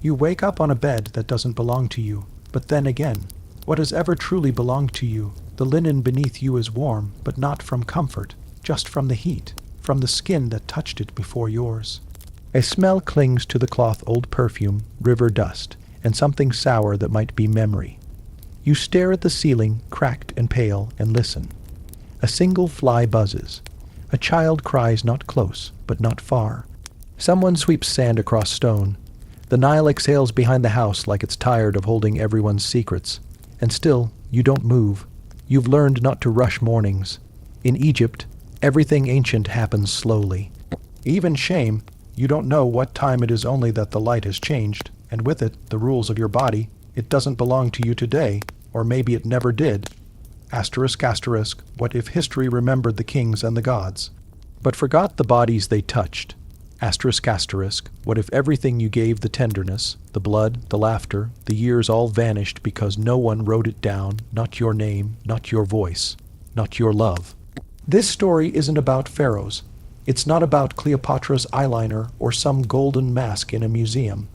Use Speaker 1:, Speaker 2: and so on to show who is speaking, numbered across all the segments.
Speaker 1: You wake up on a bed that doesn't belong to you, but then again, what has ever truly belonged to you? The linen beneath you is warm, but not from comfort, just from the heat, from the skin that touched it before yours. A smell clings to the cloth, old perfume, river dust, and something sour that might be memory. You stare at the ceiling, cracked and pale, and listen. A single fly buzzes. A child cries, not close, but not far. Someone sweeps sand across stone. The Nile exhales behind the house like it's tired of holding everyone's secrets. And still, you don't move. You've learned not to rush mornings. In Egypt, everything ancient happens slowly. Even shame, you don't know what time it is, only that the light has changed, and with it, the rules of your body. It doesn't belong to you today, or maybe it never did. Asterisk, asterisk, what if history remembered the kings and the gods, but forgot the bodies they touched? Asterisk, asterisk, what if everything you gave, the tenderness, the blood, the laughter, the years, all vanished because no one wrote it down, not your name, not your voice, not your love? This story isn't about pharaohs. It's not about Cleopatra's eyeliner or some golden mask in a museum.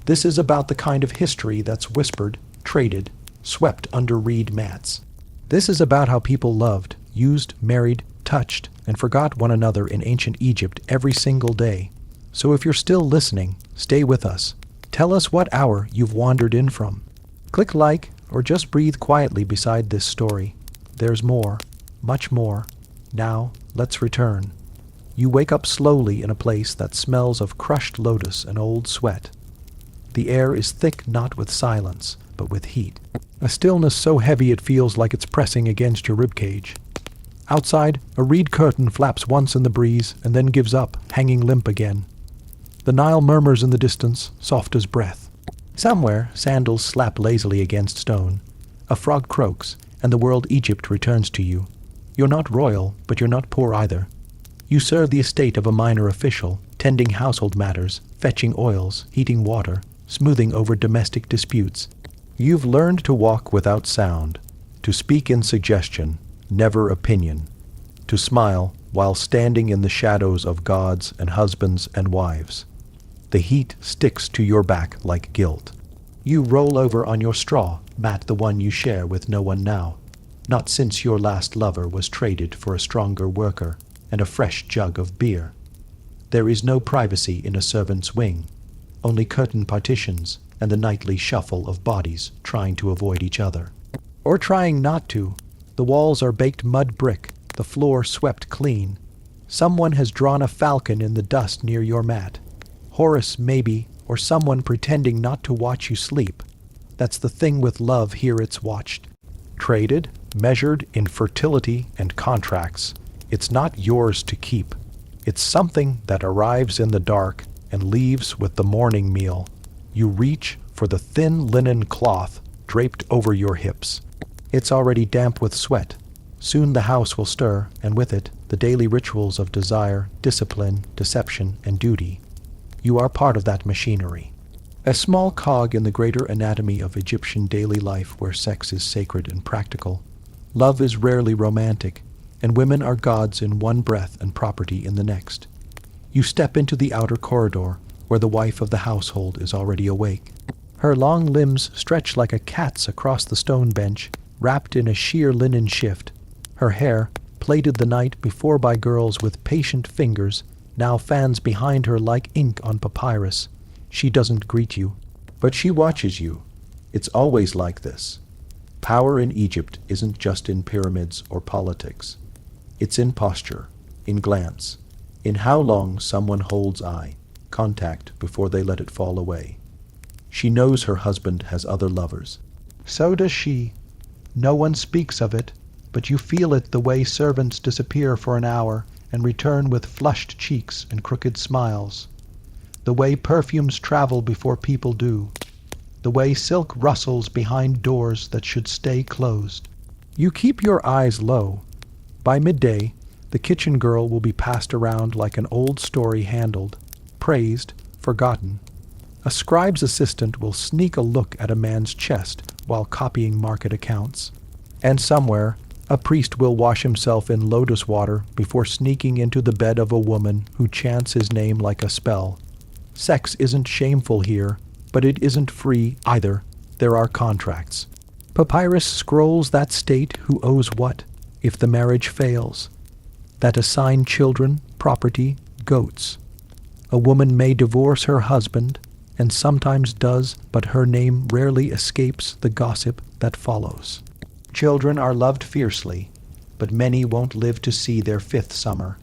Speaker 1: This is about the kind of history that's whispered, traded, swept under reed mats. This is about how people loved, used, married, touched, and forgot one another in ancient Egypt every single day. So if you're still listening, stay with us. Tell us what hour you've wandered in from. Click like, or just breathe quietly beside this story. There's more, much more. Now, let's return. You wake up slowly in a place that smells of crushed lotus and old sweat. The air is thick not with silence, but with heat. A stillness so heavy it feels like it's pressing against your ribcage. Outside, a reed curtain flaps once in the breeze and then gives up, hanging limp again. The Nile murmurs in the distance, soft as breath. Somewhere, sandals slap lazily against stone. A frog croaks, and the world Egypt returns to you. You're not royal, but you're not poor either. You serve the estate of a minor official, tending household matters, fetching oils, heating water, smoothing over domestic disputes. You've learned to walk without sound, to speak in suggestion, never opinion, to smile while standing in the shadows of gods and husbands and wives. The heat sticks to your back like guilt. You roll over on your straw, mat, the one you share with no one now, not since your last lover was traded for a stronger worker and a fresh jug of beer. There is no privacy in a servant's wing, only curtain partitions and the nightly shuffle of bodies trying to avoid each other. Or trying not to. The walls are baked mud brick, the floor swept clean. Someone has drawn a falcon in the dust near your mat. Horus, maybe, or someone pretending not to watch you sleep. That's the thing with love here, it's watched. Traded, measured in fertility and contracts. It's not yours to keep. It's something that arrives in the dark and leaves with the morning meal. You reach for the thin linen cloth draped over your hips. It's already damp with sweat. Soon the house will stir, and with it, the daily rituals of desire, discipline, deception, and duty. You are part of that machinery. A small cog in the greater anatomy of Egyptian daily life where sex is sacred and practical. Love is rarely romantic, and women are gods in one breath and property in the next. You step into the outer corridor, where the wife of the household is already awake. Her long limbs stretch like a cat's across the stone bench, wrapped in a sheer linen shift. Her hair, plaited the night before by girls with patient fingers, now fans behind her like ink on papyrus. She doesn't greet you, but she watches you. It's always like this. Power in Egypt isn't just in pyramids or politics. It's in posture, in glance, in how long someone holds eye contact before they let it fall away. She knows her husband has other lovers. So does she. No one speaks of it, but you feel it the way servants disappear for an hour and return with flushed cheeks and crooked smiles. The way perfumes travel before people do. The way silk rustles behind doors that should stay closed. You keep your eyes low. By midday, the kitchen girl will be passed around like an old story handled, praised, forgotten. A scribe's assistant will sneak a look at a man's chest while copying market accounts. And somewhere, a priest will wash himself in lotus water before sneaking into the bed of a woman who chants his name like a spell. Sex isn't shameful here, but it isn't free either. There are contracts. Papyrus scrolls that state who owes what, if the marriage fails, that assign children, property, goats. A woman may divorce her husband, and sometimes does, but her name rarely escapes the gossip that follows. Children are loved fiercely, but many won't live to see their 5th summer.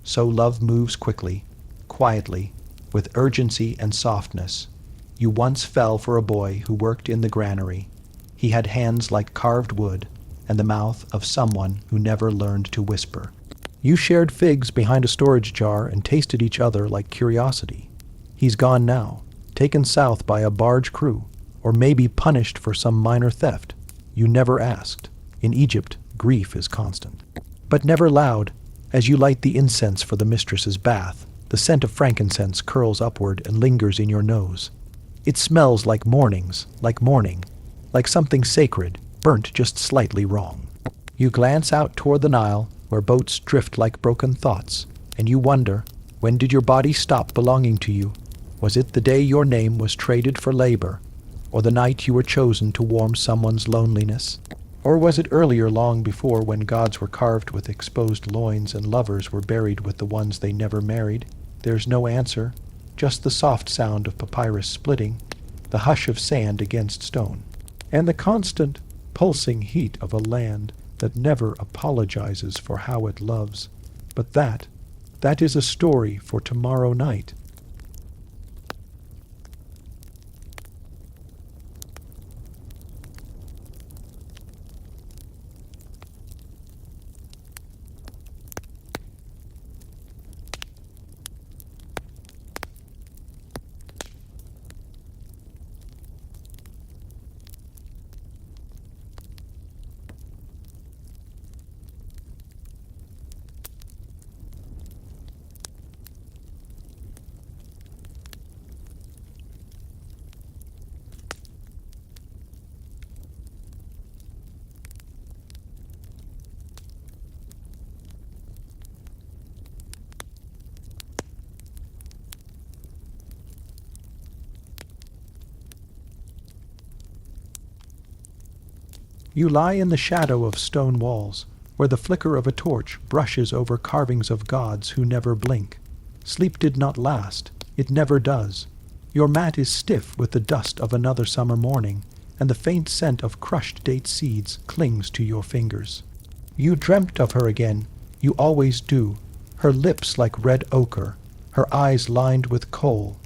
Speaker 1: So love moves quickly, quietly, with urgency and softness. You once fell for a boy who worked in the granary. He had hands like carved wood, and the mouth of someone who never learned to whisper. You shared figs behind a storage jar and tasted each other like curiosity. He's gone now, taken south by a barge crew, or maybe punished for some minor theft. You never asked. In Egypt, grief is constant. But never loud. As you light the incense for the mistress's bath, the scent of frankincense curls upward and lingers in your nose. It smells like mornings, like morning, like something sacred, burnt just slightly wrong. You glance out toward the Nile, where boats drift like broken thoughts, and you wonder, when did your body stop belonging to you? Was it the day your name was traded for labor, or the night you were chosen to warm someone's loneliness? Or was it earlier, long before, when gods were carved with exposed loins and lovers were buried with the ones they never married? There's no answer, just the soft sound of papyrus splitting, the hush of sand against stone, and the constant, pulsing heat of a land that never apologizes for how it loves. But that is a story for tomorrow night. You lie in the shadow of stone walls, where the flicker of a torch brushes over carvings of gods who never blink. Sleep did not last. It never does. Your mat is stiff with the dust of another summer morning, and the faint scent of crushed date seeds clings to your fingers. You dreamt of her again. You always do. Her lips like red ochre, her eyes lined with kohl.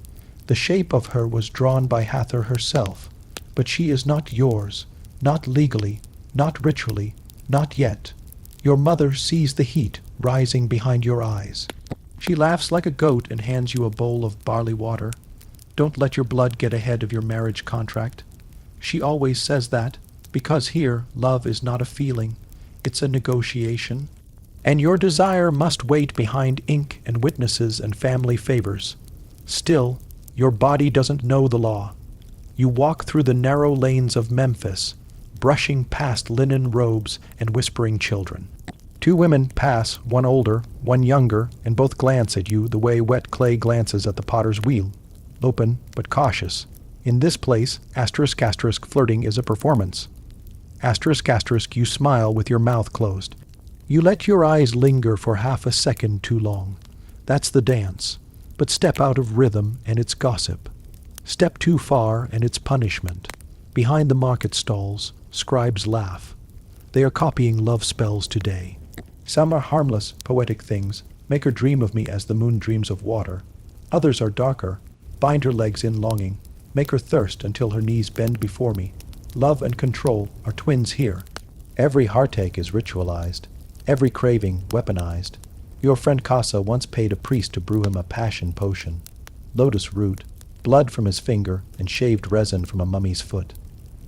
Speaker 1: The shape of her was drawn by Hathor herself, but she is not yours. Not legally, not ritually, not yet. Your mother sees the heat rising behind your eyes. She laughs like a goat and hands you a bowl of barley water. Don't let your blood get ahead of your marriage contract. She always says that, because here love is not a feeling, it's a negotiation. And your desire must wait behind ink and witnesses and family favors. Still, your body doesn't know the law. You walk through the narrow lanes of Memphis, brushing past linen robes and whispering children. 2 women pass, one older, one younger, and both glance at you the way wet clay glances at the potter's wheel. Open, but cautious. In this place, *** flirting is a performance. *** you smile with your mouth closed. You let your eyes linger for half a second too long. That's the dance. But step out of rhythm and it's gossip. Step too far and it's punishment. Behind the market stalls, scribes laugh. They are copying love spells today. Some are harmless, poetic things, make her dream of me as the moon dreams of water. Others are darker, bind her legs in longing, make her thirst until her knees bend before me. Love and control are twins here. Every heartache is ritualized, every craving weaponized. Your friend Casa once paid a priest to brew him a passion potion. Lotus root, blood from his finger, and shaved resin from a mummy's foot.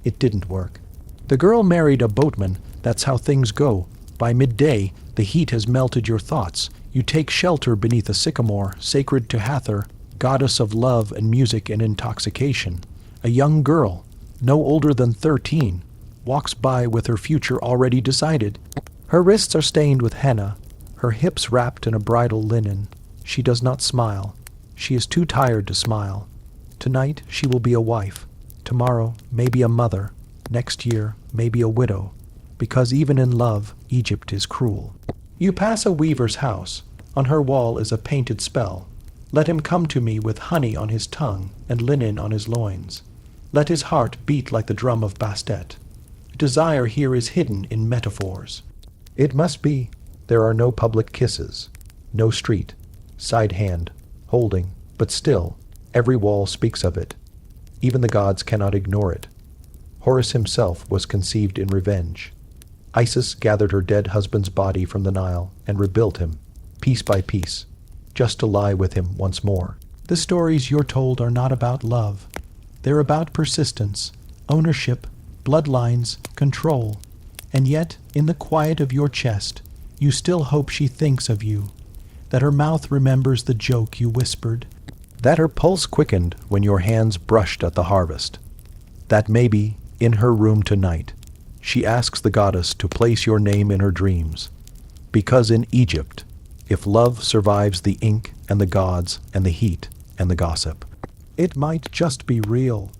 Speaker 1: It didn't work. The girl married a boatman. That's how things go. By midday, the heat has melted your thoughts. You take shelter beneath a sycamore, sacred to Hathor, goddess of love and music and intoxication. A young girl, no older than 13, walks by with her future already decided. Her wrists are stained with henna, her hips wrapped in a bridal linen. She does not smile. She is too tired to smile. Tonight she will be a wife, tomorrow maybe a mother, next year maybe a widow, because even in love Egypt is cruel. You pass a weaver's house. On her wall is a painted spell. Let him come to me with honey on his tongue and linen on his loins. Let his heart beat like the drum of Bastet. Desire here is hidden in metaphors. It must be. There are no public kisses, no street, side hand, holding, but still, every wall speaks of it. Even the gods cannot ignore it. Horus himself was conceived in revenge. Isis gathered her dead husband's body from the Nile and rebuilt him, piece by piece, just to lie with him once more. The stories you're told are not about love. They're about persistence, ownership, bloodlines, control. And yet, in the quiet of your chest, you still hope she thinks of you, that her mouth remembers the joke you whispered, that her pulse quickened when your hands brushed at the harvest, that maybe, in her room tonight, she asks the goddess to place your name in her dreams. Because in Egypt, if love survives the ink and the gods and the heat and the gossip, it might just be real.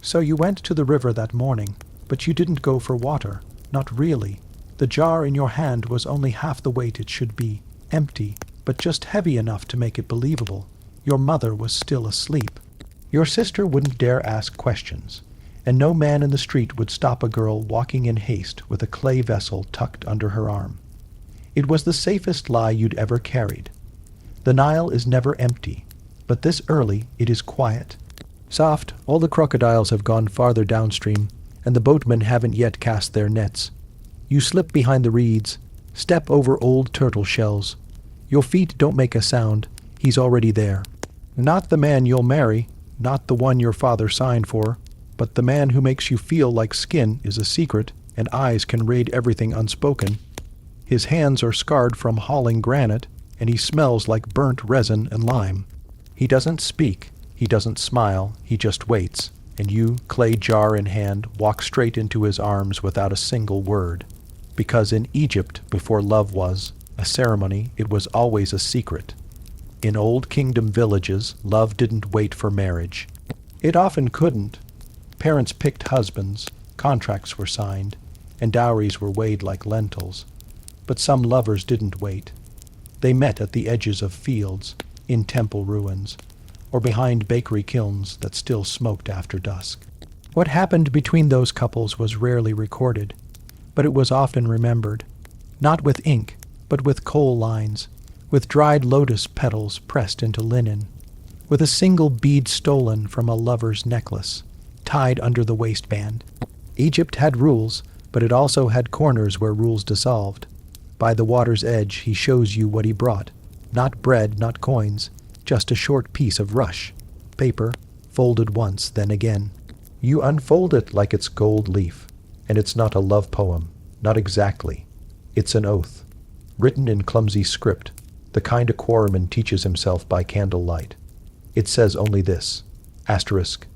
Speaker 1: So you went to the river that morning, but you didn't go for water. Not really. The jar in your hand was only half the weight it should be, empty, but just heavy enough to make it believable. Your mother was still asleep. Your sister wouldn't dare ask questions, and no man in the street would stop a girl walking in haste with a clay vessel tucked under her arm. It was the safest lie you'd ever carried. The Nile is never empty, but this early it is quiet. Soft, all the crocodiles have gone farther downstream, and the boatmen haven't yet cast their nets. You slip behind the reeds, step over old turtle shells. Your feet don't make a sound, he's already there. Not the man you'll marry, not the one your father signed for, but the man who makes you feel like skin is a secret, and eyes can read everything unspoken. His hands are scarred from hauling granite, and he smells like burnt resin and lime. He doesn't speak, he doesn't smile, he just waits, and you, clay jar in hand, walk straight into his arms without a single word. Because in Egypt, before love was a ceremony, it was always a secret. In old kingdom villages, love didn't wait for marriage. It often couldn't. Parents picked husbands, contracts were signed, and dowries were weighed like lentils. But some lovers didn't wait. They met at the edges of fields, in temple ruins, or behind bakery kilns that still smoked after dusk. What happened between those couples was rarely recorded, but it was often remembered, not with ink, but with coal lines, with dried lotus petals pressed into linen, with a single bead stolen from a lover's necklace, tied under the waistband. Egypt had rules, but it also had corners where rules dissolved. By the water's edge he shows you what he brought, not bread, not coins, just a short piece of rush, paper, folded once, then again. You unfold it like it's gold leaf, and it's not a love poem, not exactly. It's an oath, written in clumsy script, the kind a quarryman teaches himself by candlelight. It says only this, asterisk,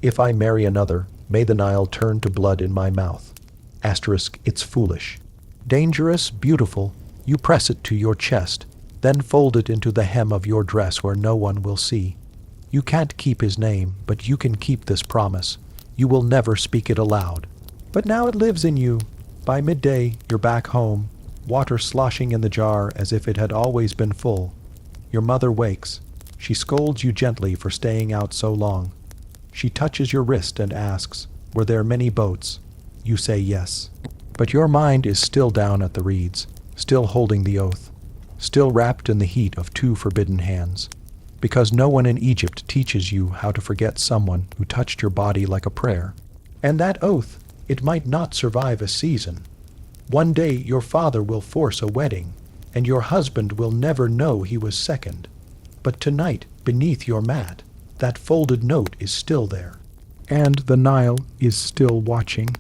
Speaker 1: if I marry another, may the Nile turn to blood in my mouth. Asterisk, it's foolish. Dangerous, beautiful, you press it to your chest, then fold it into the hem of your dress where no one will see. You can't keep his name, but you can keep this promise. You will never speak it aloud. But now it lives in you. By midday, you're back home, water sloshing in the jar as if it had always been full. Your mother wakes. She scolds you gently for staying out so long. She touches your wrist and asks, were there many boats? You say yes. But your mind is still down at the reeds, still holding the oath, still wrapped in the heat of two forbidden hands, because no one in Egypt teaches you how to forget someone who touched your body like a prayer. And that oath, it might not survive a season. One day your father will force a wedding, and your husband will never know he was second. But tonight, beneath your mat, that folded note is still there. And the Nile is still watching.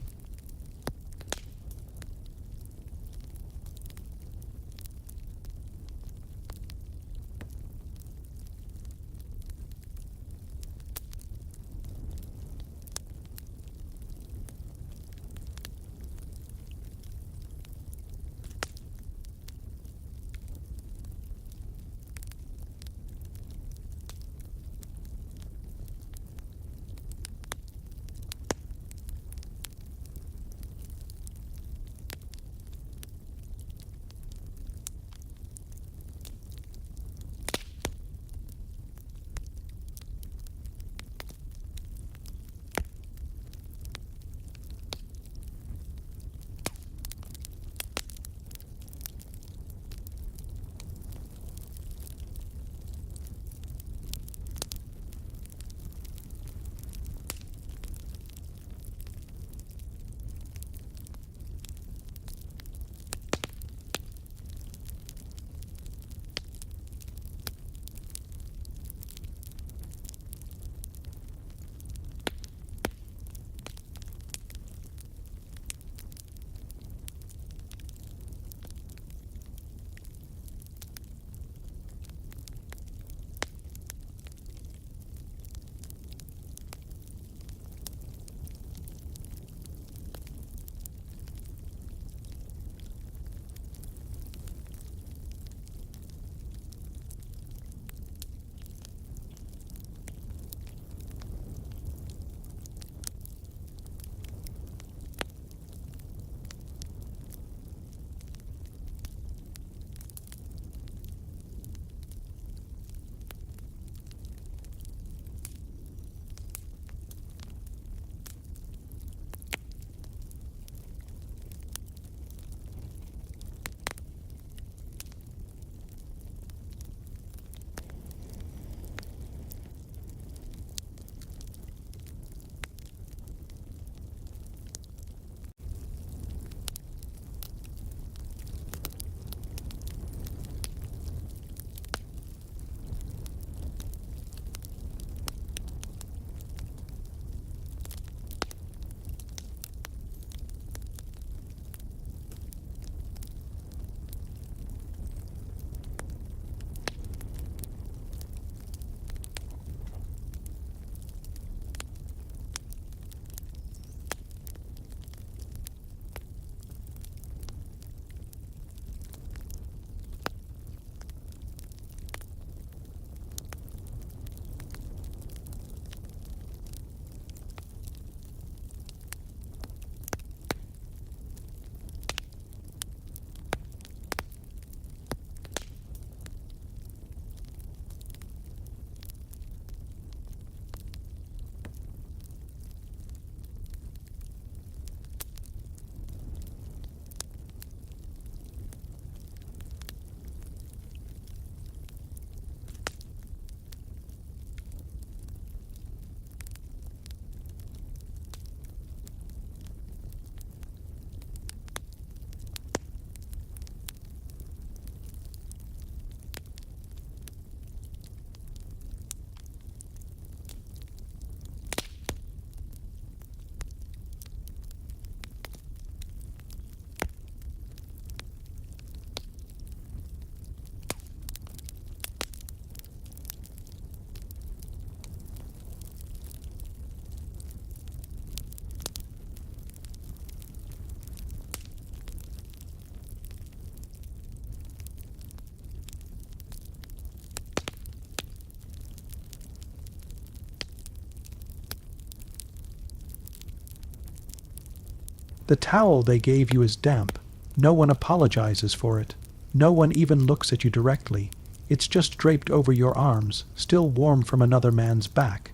Speaker 1: The towel they gave you is damp. No one apologizes for it. No one even looks at you directly. It's just draped over your arms, still warm from another man's back.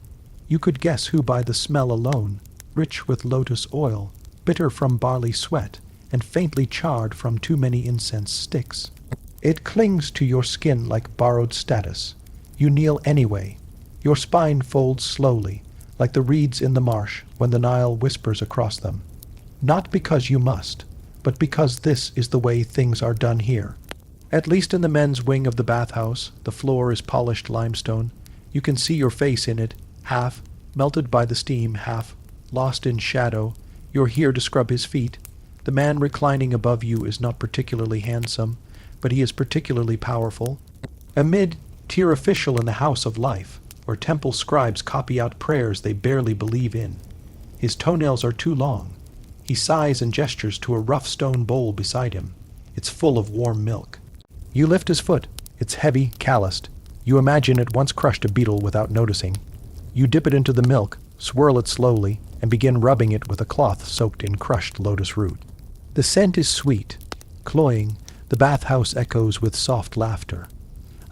Speaker 1: You could guess who by the smell alone, rich with lotus oil, bitter from barley sweat, and faintly charred from too many incense sticks. It clings to your skin like borrowed status. You kneel anyway. Your spine folds slowly, like the reeds in the marsh when the Nile whispers across them. Not because you must, but because this is the way things are done here. At least in the men's wing of the bathhouse, the floor is polished limestone. You can see your face in it, half melted by the steam, half lost in shadow. You're here to scrub his feet. The man reclining above you is not particularly handsome, but he is particularly powerful. A mid-tier official in the house of life, where temple scribes copy out prayers they barely believe in. His toenails are too long. He sighs and gestures to a rough stone bowl beside him. It's full of warm milk. You lift his foot. It's heavy, calloused. You imagine it once crushed a beetle without noticing. You dip it into the milk, swirl it slowly, and begin rubbing it with a cloth soaked in crushed lotus root. The scent is sweet, cloying. The bathhouse echoes with soft laughter.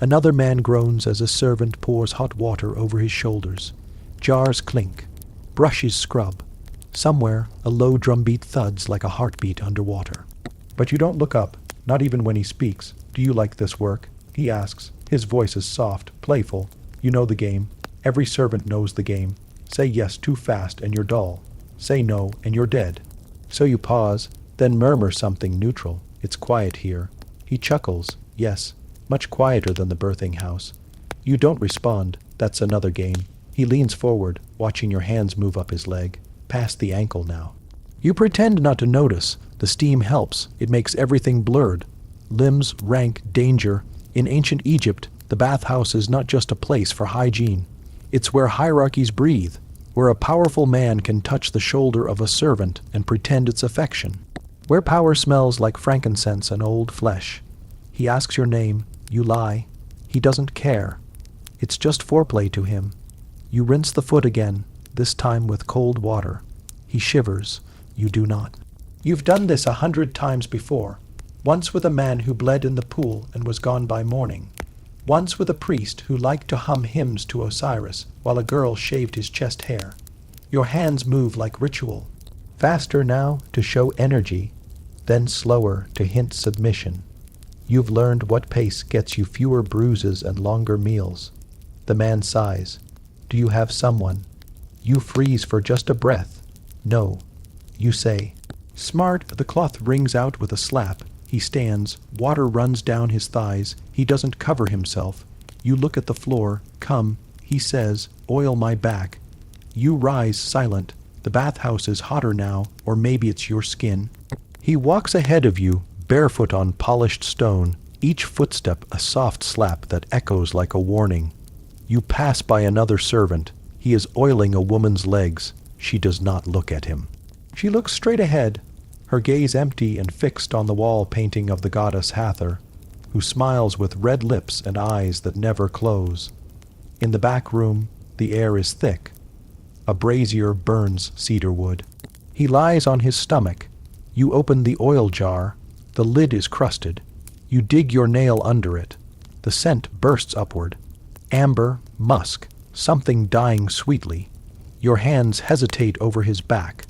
Speaker 1: Another man groans as a servant pours hot water over his shoulders. Jars clink. Brushes scrub. Somewhere, a low drumbeat thuds like a heartbeat underwater. But you don't look up, not even when he speaks. Do you like this work? He asks. His voice is soft, playful. You know the game. Every servant knows the game. Say yes too fast and you're dull. Say no and you're dead. So you pause, then murmur something neutral. It's quiet here. He chuckles. Yes, much quieter than the birthing house. You don't respond. That's another game. He leans forward, watching your hands move up his leg, past the ankle now. You pretend not to notice. The steam helps. It makes everything blurred. Limbs rank danger. In ancient Egypt, the bathhouse is not just a place for hygiene. It's where hierarchies breathe, where a powerful man can touch the shoulder of a servant and pretend it's affection, where power smells like frankincense and old flesh. He asks your name. You lie. He doesn't care. It's just foreplay to him. You rinse the foot again, this time with cold water. He shivers. You do not. You've done this 100 times before. Once with a man who bled in the pool and was gone by morning. Once with a priest who liked to hum hymns to Osiris while a girl shaved his chest hair. Your hands move like ritual. Faster now to show energy, then slower to hint submission. You've learned what pace gets you fewer bruises and longer meals. The man sighs. Do you have someone? You freeze for just a breath. No. You say. Smart, the cloth rings out with a slap. He stands. Water runs down his thighs. He doesn't cover himself. You look at the floor. Come, he says, oil my back. You rise silent. The bathhouse is hotter now, or maybe it's your skin. He walks ahead of you, barefoot on polished stone, each footstep a soft slap that echoes like a warning. You pass by another servant. He is oiling a woman's legs. She does not look at him. She looks straight ahead, her gaze empty and fixed on the wall painting of the goddess Hathor, who smiles with red lips and eyes that never close. In the back room, the air is thick. A brazier burns cedar wood. He lies on his stomach. You open the oil jar. The lid is crusted. You dig your nail under it. The scent bursts upward. Amber, musk, something dying sweetly. Your hands hesitate over his back.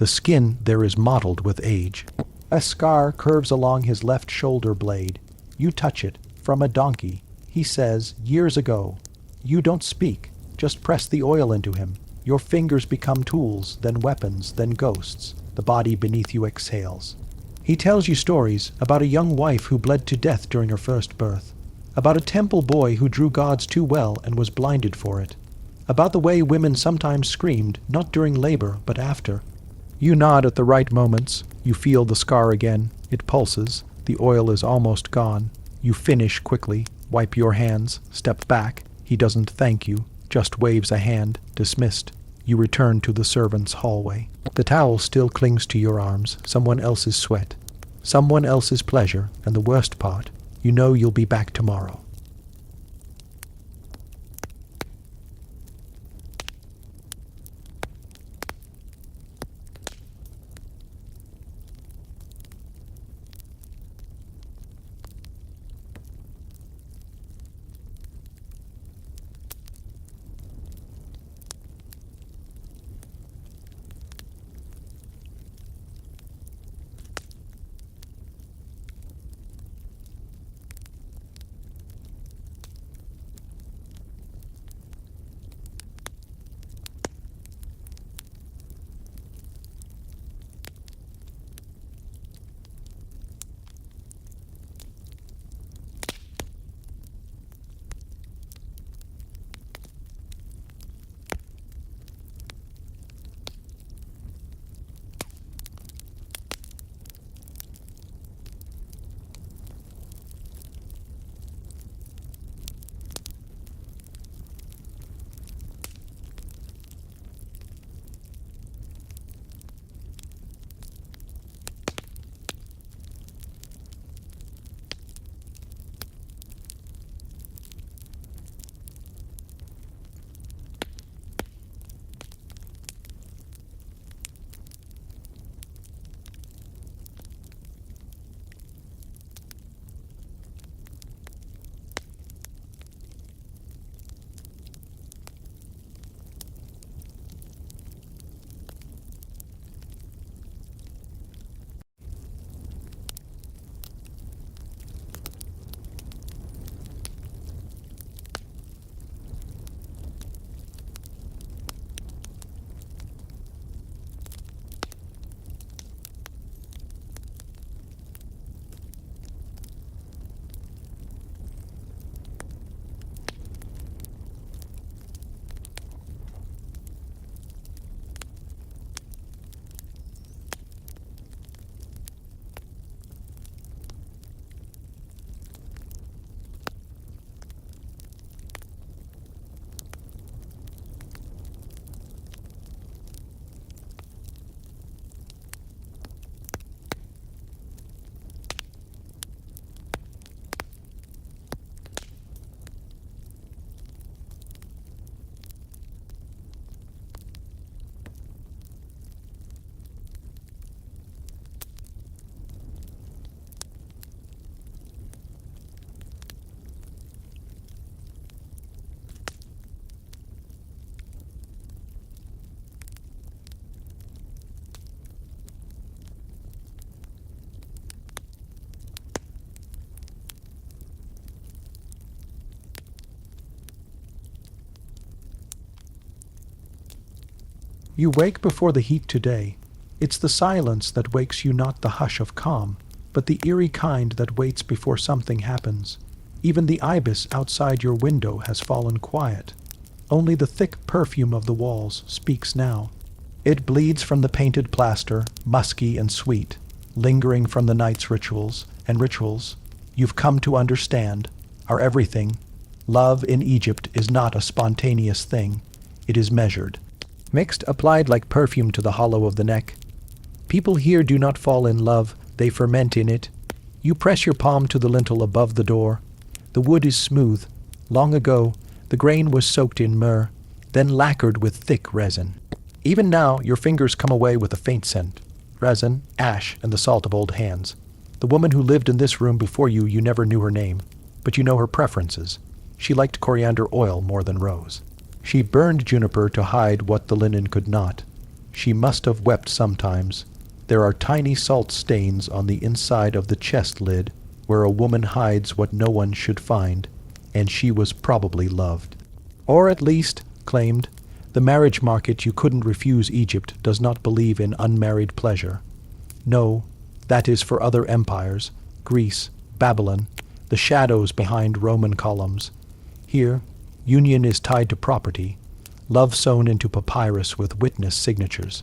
Speaker 1: The skin there is mottled with age. A scar curves along his left shoulder blade. You touch it, from a donkey. He says, years ago. You don't speak, just press the oil into him. Your fingers become tools, then weapons, then ghosts. The body beneath you exhales. He tells you stories about a young wife who bled to death during her first birth, about a temple boy who drew gods too well and was blinded for it, about the way women sometimes screamed, not during labor, but after. You nod at the right moments. You feel the scar again. It pulses. The oil is almost gone. You finish quickly, wipe your hands, step back. He doesn't thank you, just waves a hand, dismissed. You return to the servants' hallway. The towel still clings to your arms, someone else's sweat, someone else's pleasure, and the worst part, you know you'll be back tomorrow. You wake before the heat today. It's the silence that wakes you, not the hush of calm, but the eerie kind that waits before something happens. Even the ibis outside your window has fallen quiet. Only the thick perfume of the walls speaks now. It bleeds from the painted plaster, musky and sweet, lingering from the night's rituals, and rituals, you've come to understand, are everything. Love in Egypt is not a spontaneous thing. It is measured. Mixed, applied like perfume to the hollow of the neck. People here do not fall in love, they ferment in it. You press your palm to the lintel above the door. The wood is smooth. Long ago, the grain was soaked in myrrh, then lacquered with thick resin. Even now, your fingers come away with a faint scent. Resin, ash, and the salt of old hands. The woman who lived in this room before you never knew her name, but you know her preferences. She liked coriander oil more than rose. She burned juniper to hide what the linen could not. She must have wept sometimes. There are tiny salt stains on the inside of the chest lid, where a woman hides what no one should find, and she was probably loved. Or at least, claimed, the marriage market you couldn't refuse. Egypt does not believe in unmarried pleasure. No, that is for other empires, Greece, Babylon, the shadows behind Roman columns. Here, union is tied to property, love sewn into papyrus with witness signatures.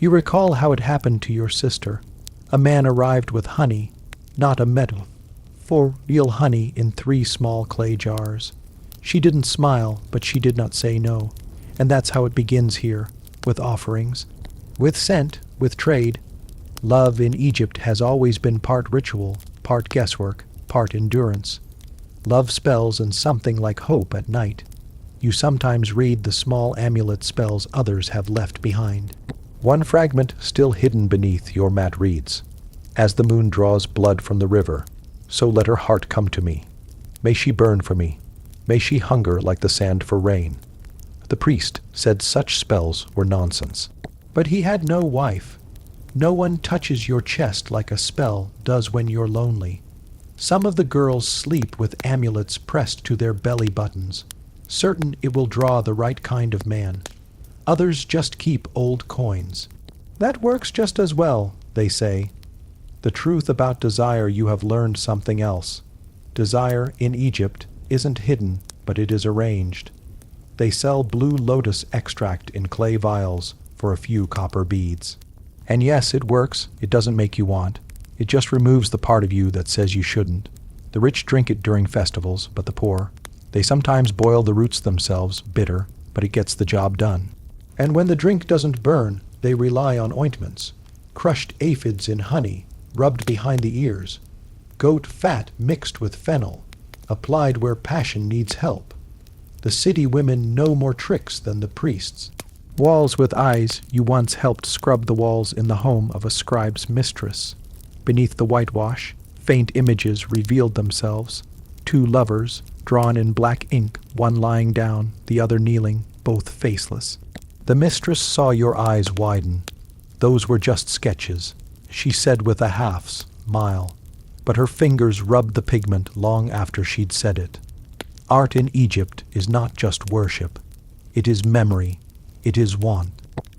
Speaker 1: You recall how it happened to your sister. A man arrived with honey, not a meadow, for real honey in 3 small clay jars. She didn't smile, but she did not say no. And that's how it begins here, with offerings, with scent, with trade. Love in Egypt has always been part ritual, part guesswork, part endurance. Love spells and something like hope at night. You sometimes read the small amulet spells others have left behind. One fragment still hidden beneath your mat reads, "As the moon draws blood from the river, so let her heart come to me. May she burn for me. May she hunger like the sand for rain." The priest said such spells were nonsense. But he had no wife. No one touches your chest like a spell does when you're lonely. Some of the girls sleep with amulets pressed to their belly buttons, certain it will draw the right kind of man. Others just keep old coins. That works just as well, they say. The truth about desire, you have learned something else. Desire in Egypt isn't hidden, but it is arranged. They sell blue lotus extract in clay vials for a few copper beads. And yes, it works. It doesn't make you want. It just removes the part of you that says you shouldn't. The rich drink it during festivals, but the poor. They sometimes boil the roots themselves, bitter, but it gets the job done. And when the drink doesn't burn, they rely on ointments. Crushed aphids in honey, rubbed behind the ears. Goat fat mixed with fennel, applied where passion needs help. The city women know more tricks than the priests. Walls with eyes, you once helped scrub the walls in the home of a scribe's mistress. Beneath the whitewash, faint images revealed themselves. 2 lovers, drawn in black ink, one lying down, the other kneeling, both faceless. The mistress saw your eyes widen. Those were just sketches, she said with a half-smile, but her fingers rubbed the pigment long after she'd said it. Art in Egypt is not just worship. It is memory. It is want.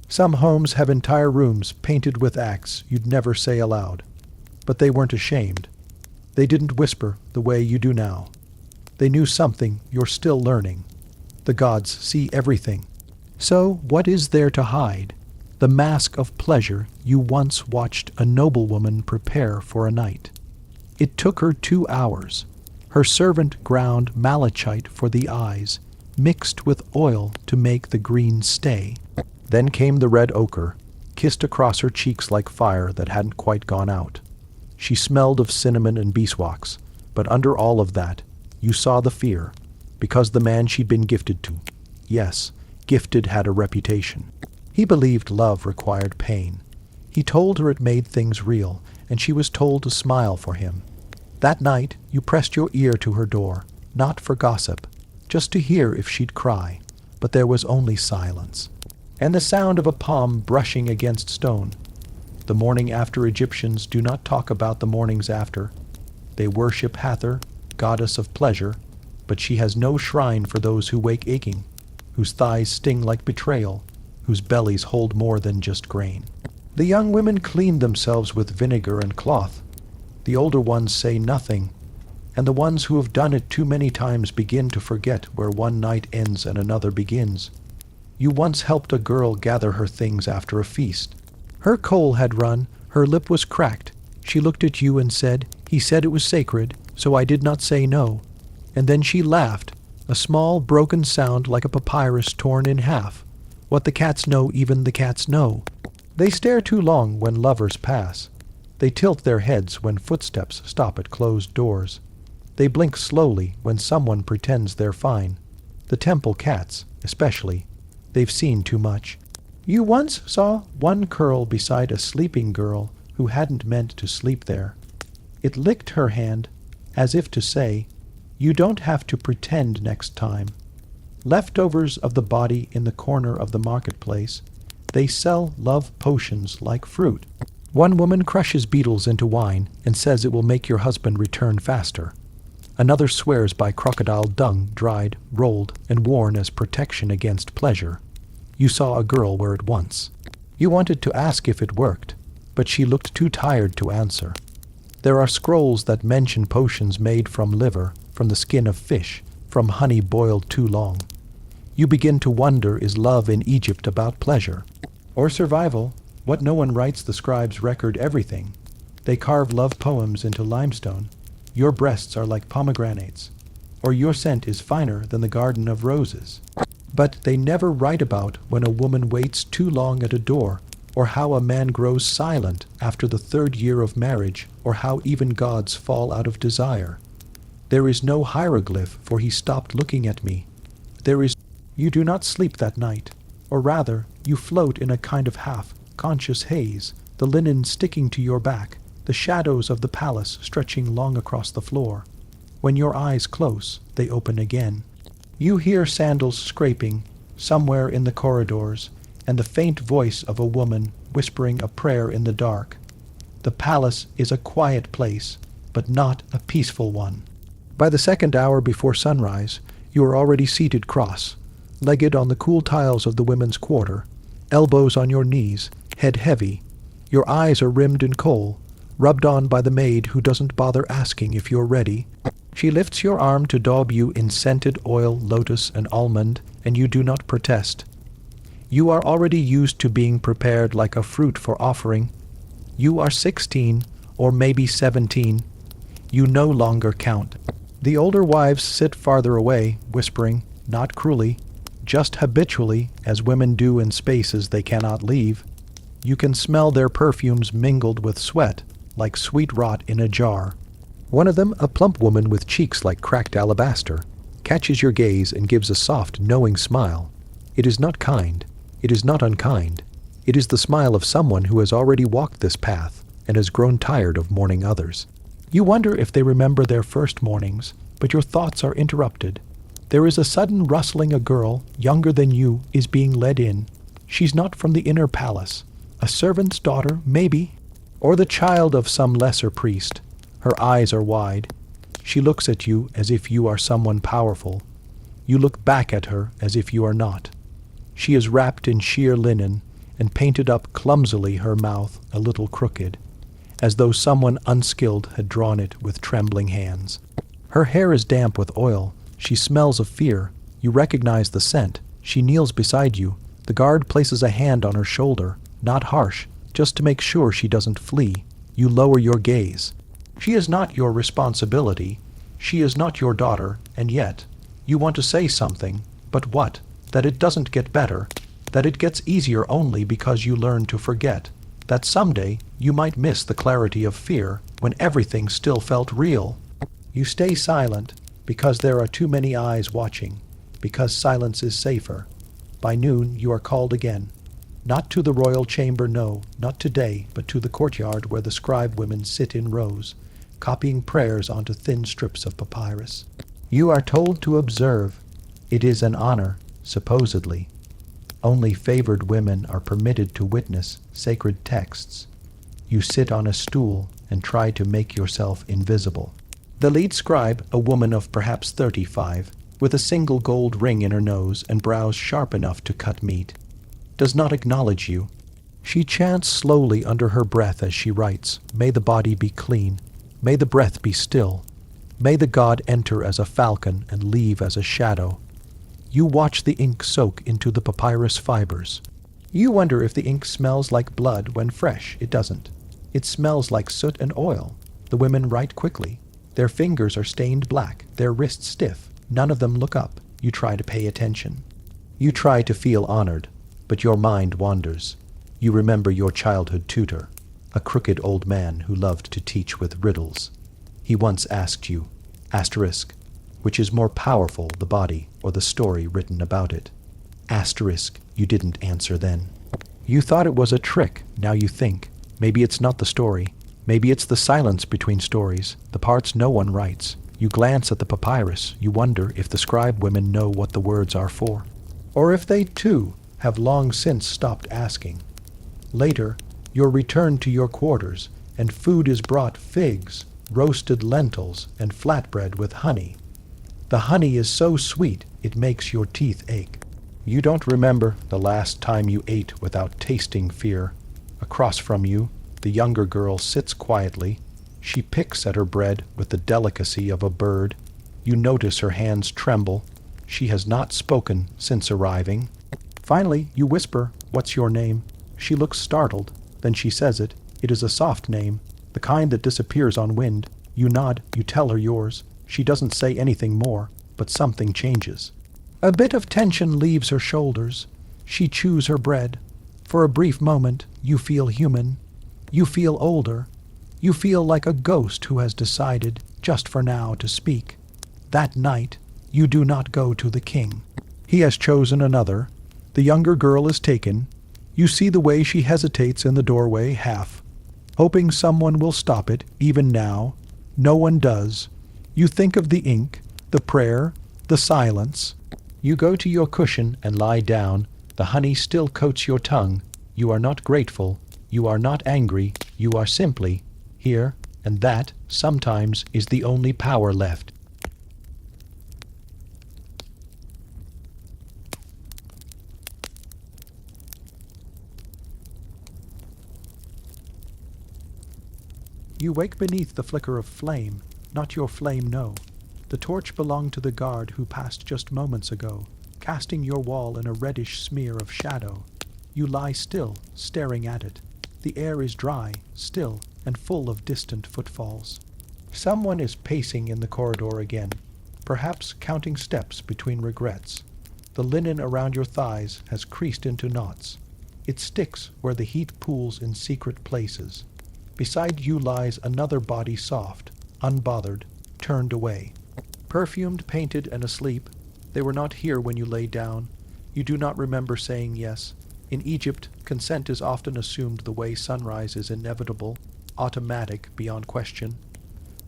Speaker 1: Some homes have entire rooms painted with acts you'd never say aloud. But they weren't ashamed. They didn't whisper the way you do now. They knew something you're still learning. The gods see everything. So what is there to hide? The mask of pleasure you once watched a noblewoman prepare for a night. It took her 2 hours. Her servant ground malachite for the eyes, mixed with oil to make the green stay. Then came the red ochre, kissed across her cheeks like fire that hadn't quite gone out. She smelled of cinnamon and beeswax, but under all of that, you saw the fear, because the man she'd been gifted to, yes, gifted had a reputation. He believed love required pain. He told her it made things real, and she was told to smile for him. That night, you pressed your ear to her door, not for gossip, just to hear if she'd cry, but there was only silence, and the sound of a palm brushing against stone. The morning after Egyptians do not talk about the mornings after. They worship Hathor, goddess of pleasure, but she has no shrine for those who wake aching, whose thighs sting like betrayal, whose bellies hold more than just grain. The young women clean themselves with vinegar and cloth. The older ones say nothing, and the ones who have done it too many times begin to forget where one night ends and another begins. You once helped a girl gather her things after a feast. Her coal had run, her lip was cracked. She looked at you and said, "He said it was sacred, so I did not say no." And then she laughed, a small broken sound like a papyrus torn in half. What the cats know, even the cats know. They stare too long when lovers pass. They tilt their heads when footsteps stop at closed doors. They blink slowly when someone pretends they're fine. The temple cats, especially. They've seen too much. You once saw one curl beside a sleeping girl who hadn't meant to sleep there. It licked her hand, as if to say, "You don't have to pretend next time." Leftovers of the body in the corner of the marketplace. They sell love potions like fruit. One woman crushes beetles into wine and says it will make your husband return faster. Another swears by crocodile dung dried, rolled, and worn as protection against pleasure. You saw a girl wear it once. You wanted to ask if it worked, but she looked too tired to answer. There are scrolls that mention potions made from liver, from the skin of fish, from honey boiled too long. You begin to wonder, is love in Egypt about pleasure? Or survival? What no one writes, the scribes record everything. They carve love poems into limestone. Your breasts are like pomegranates. Or your scent is finer than the garden of roses. But they never write about when a woman waits too long at a door, or how a man grows silent after the 3rd year of marriage, or how even gods fall out of desire. There is no hieroglyph, for he stopped looking at me. You do not sleep that night, or rather, you float in a kind of half-conscious haze, the linen sticking to your back, the shadows of the palace stretching long across the floor. When your eyes close, they open again. You hear sandals scraping somewhere in the corridors, and the faint voice of a woman whispering a prayer in the dark. The palace is a quiet place, but not a peaceful one. By the 2nd hour before sunrise, you are already seated cross-legged on the cool tiles of the women's quarter, elbows on your knees, head heavy. Your eyes are rimmed in kohl, rubbed on by the maid who doesn't bother asking if you're ready. She lifts your arm to daub you in scented oil, lotus, and almond, and you do not protest. You are already used to being prepared like a fruit for offering. You are 16, or maybe 17. You no longer count. The older wives sit farther away, whispering, not cruelly, just habitually, as women do in spaces they cannot leave. You can smell their perfumes mingled with sweat, like sweet rot in a jar. One of them, a plump woman with cheeks like cracked alabaster, catches your gaze and gives a soft, knowing smile. It is not kind. It is not unkind. It is the smile of someone who has already walked this path and has grown tired of mourning others. You wonder if they remember their first mornings, but your thoughts are interrupted. There is a sudden rustling. A girl, younger than you, is being led in. She's not from the inner palace. A servant's daughter, maybe, or the child of some lesser priest. Her eyes are wide. She looks at you as if you are someone powerful. You look back at her as if you are not. She is wrapped in sheer linen and painted up clumsily, her mouth a little crooked, as though someone unskilled had drawn it with trembling hands. Her hair is damp with oil. She smells of fear. You recognize the scent. She kneels beside you. The guard places a hand on her shoulder, not harsh, just to make sure she doesn't flee. You lower your gaze. She is not your responsibility. She is not your daughter, and yet you want to say something. But what? That it doesn't get better, that it gets easier only because you learn to forget, that someday you might miss the clarity of fear when everything still felt real. You stay silent because there are too many eyes watching, because silence is safer. By noon you are called again. Not to the royal chamber, no, not today, but to the courtyard where the scribe women sit in rows, copying prayers onto thin strips of papyrus. You are told to observe. It is an honor, supposedly. Only favored women are permitted to witness sacred texts. You sit on a stool and try to make yourself invisible. The lead scribe, a woman of perhaps 35, with a single gold ring in her nose and brows sharp enough to cut meat. does not acknowledge you. She chants slowly under her breath as she writes, "May the body be clean. May the breath be still. May the god enter as a falcon and leave as a shadow." You watch the ink soak into the papyrus fibers. You wonder if the ink smells like blood when fresh. It doesn't. It smells like soot and oil. The women write quickly. Their fingers are stained black, their wrists stiff. None of them look up. You try to pay attention. You try to feel honored, but your mind wanders. You remember your childhood tutor, a crooked old man who loved to teach with riddles. He once asked you, asterisk, which is more powerful, the body or the story written about it? Asterisk, you didn't answer then. You thought it was a trick, now you think. Maybe it's not the story. Maybe it's the silence between stories, the parts no one writes. You glance at the papyrus, you wonder if the scribe women know what the words are for. Or if they, too, have long since stopped asking. Later, you're returned to your quarters, and food is brought: figs, roasted lentils, and flatbread with honey. The honey is so sweet it makes your teeth ache. You don't remember the last time you ate without tasting fear. Across from you, the younger girl sits quietly. She picks at her bread with the delicacy of a bird. You notice her hands tremble. She has not spoken since arriving. Finally, you whisper, "What's your name?" She looks startled. Then she says it. It is a soft name, the kind that disappears on wind. You nod. You tell her yours. She doesn't say anything more, but something changes. A bit of tension leaves her shoulders. She chews her bread. For a brief moment, you feel human. You feel older. You feel like a ghost who has decided, just for now, to speak. That night, you do not go to the king. He has chosen another. The younger girl is taken. You see the way she hesitates in the doorway, half, hoping someone will stop it, even now. No one does. You think of the ink, the prayer, the silence. You go to your cushion and lie down. The honey still coats your tongue. You are not grateful. You are not angry. You are simply here, and that, sometimes, is the only power left. You wake beneath the flicker of flame. Not your flame, no. The torch belonged to the guard who passed just moments ago, casting your wall in a reddish smear of shadow. You lie still, staring at it. The air is dry, still, and full of distant footfalls. Someone is pacing in the corridor again, perhaps counting steps between regrets. The linen around your thighs has creased into knots. It sticks where the heat pools in secret places. Beside you lies another body, soft, unbothered, turned away. Perfumed, painted, and asleep. They were not here when you lay down. You do not remember saying yes. In Egypt, consent is often assumed the way sunrise is inevitable, automatic, beyond question.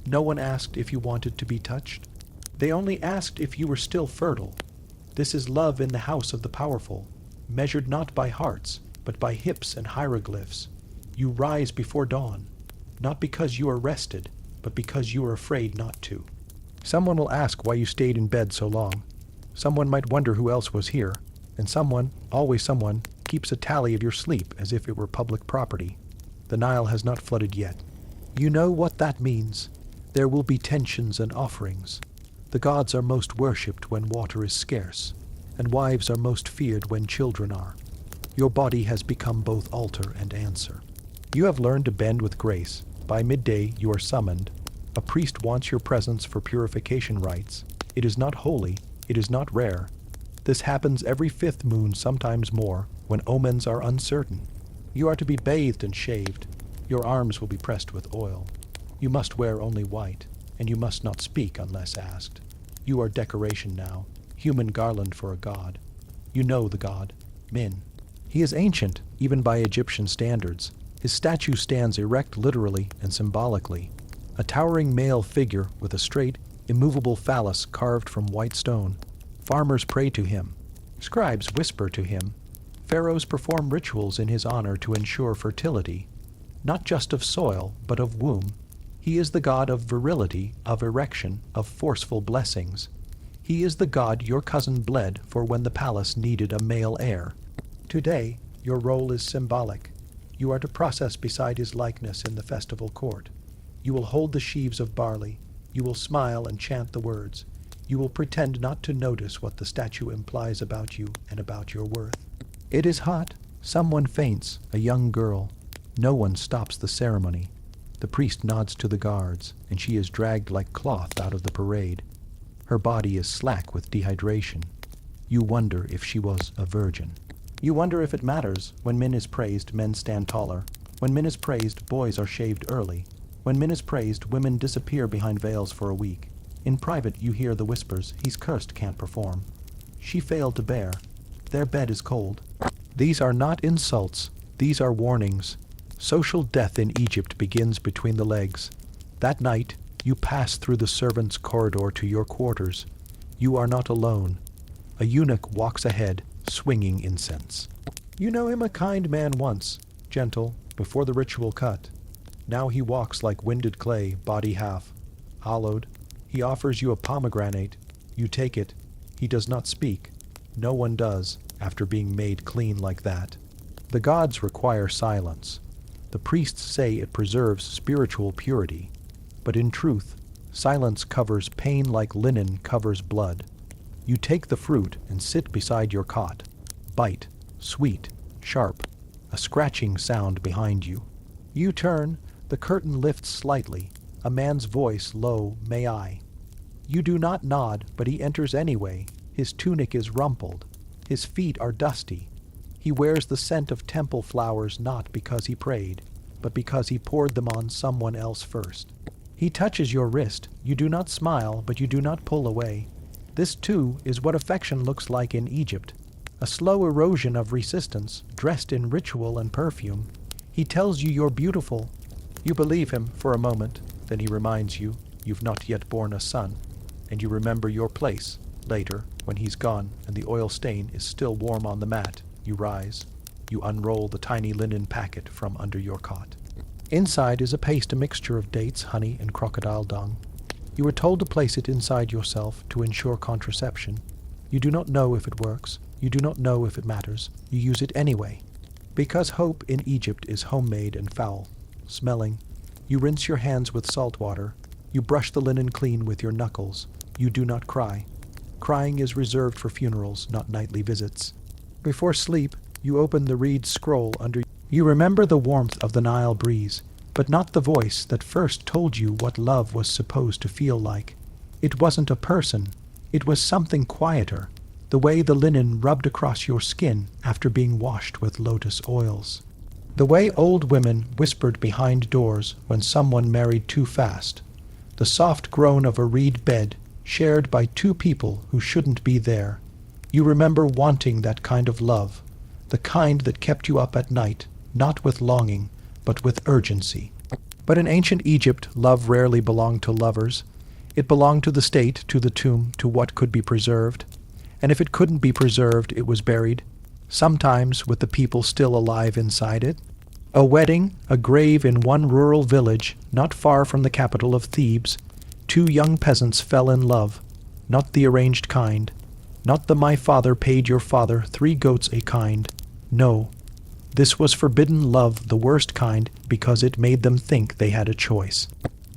Speaker 1: No one asked if you wanted to be touched. They only asked if you were still fertile. This is love in the house of the powerful, measured not by hearts, but by hips and hieroglyphs. You rise before dawn, not because you are rested, but because you are afraid not to. Someone will ask why you stayed in bed so long. Someone might wonder who else was here, and someone, always someone, keeps a tally of your sleep as if it were public property. The Nile has not flooded yet. You know what that means. There will be tensions and offerings. The gods are most worshipped when water is scarce, and wives are most feared when children are. Your body has become both altar and answer. You have learned to bend with grace. By midday you are summoned. A priest wants your presence for purification rites. It is not holy. It is not rare. This happens every 5th moon, sometimes more, when omens are uncertain. You are to be bathed and shaved. Your arms will be pressed with oil. You must wear only white, and you must not speak unless asked. You are decoration now, human garland for a god. You know the god, Min. He is ancient, even by Egyptian standards. His statue stands erect literally and symbolically, a towering male figure with a straight, immovable phallus carved from white stone. Farmers pray to him. Scribes whisper to him. Pharaohs perform rituals in his honor to ensure fertility, not just of soil, but of womb. He is the god of virility, of erection, of forceful blessings. He is the god your cousin bled for when the palace needed a male heir. Today, your role is symbolic. You are to process beside his likeness in the festival court. You will hold the sheaves of barley. You will smile and chant the words. You will pretend not to notice what the statue implies about you and about your worth. It is hot. Someone faints, a young girl. No one stops the ceremony. The priest nods to the guards, and she is dragged like cloth out of the parade. Her body is slack with dehydration. You wonder if she was a virgin. You wonder if it matters. When min is praised, men stand taller. When min is praised, boys are shaved early. When min is praised, women disappear behind veils for a week. In private, you hear the whispers, he's cursed, can't perform. She failed to bear. Their bed is cold. These are not insults. These are warnings. Social death in Egypt begins between the legs. That night, you pass through the servants' corridor to your quarters. You are not alone. A eunuch walks ahead, swinging incense. You know him a kind man once, gentle, before the ritual cut. Now he walks like winded clay, body half, hollowed. He offers you a pomegranate. You take it. He does not speak. No one does, after being made clean like that. The gods require silence. The priests say it preserves spiritual purity. But in truth, silence covers pain like linen covers blood. You take the fruit and sit beside your cot. Bite, sweet, sharp, a scratching sound behind you. You turn, the curtain lifts slightly, a man's voice low, "May I?" You do not nod, but he enters anyway. His tunic is rumpled. His feet are dusty. He wears the scent of temple flowers not because he prayed, but because he poured them on someone else first. He touches your wrist. You do not smile, but you do not pull away. This, too, is what affection looks like in Egypt. A slow erosion of resistance, dressed in ritual and perfume. He tells you you're beautiful. You believe him for a moment, then he reminds you you've not yet borne a son, and you remember your place. Later, when he's gone and the oil stain is still warm on the mat, you rise. You unroll the tiny linen packet from under your cot. Inside is a paste, a mixture of dates, honey, and crocodile dung. You are told to place it inside yourself to ensure contraception. You do not know if it works. You do not know if it matters. You use it anyway. Because hope in Egypt is homemade and foul, smelling. You rinse your hands with salt water. You brush the linen clean with your knuckles. You do not cry. Crying is reserved for funerals, not nightly visits. Before sleep, you open the reed scroll under. You remember the warmth of the Nile breeze, but not the voice that first told you what love was supposed to feel like. It wasn't a person. It was something quieter, the way the linen rubbed across your skin after being washed with lotus oils. The way old women whispered behind doors when someone married too fast. The soft groan of a reed bed shared by two people who shouldn't be there. You remember wanting that kind of love, the kind that kept you up at night, not with longing, but with urgency. But in ancient Egypt, love rarely belonged to lovers. It belonged to the state, to the tomb, to what could be preserved. And if it couldn't be preserved, it was buried, sometimes with the people still alive inside it. A wedding, a grave in one rural village, not far from the capital of Thebes. Two young peasants fell in love, not the arranged kind, not the "my father paid your father 3 goats a kind." No, this was forbidden love, the worst kind, because it made them think they had a choice.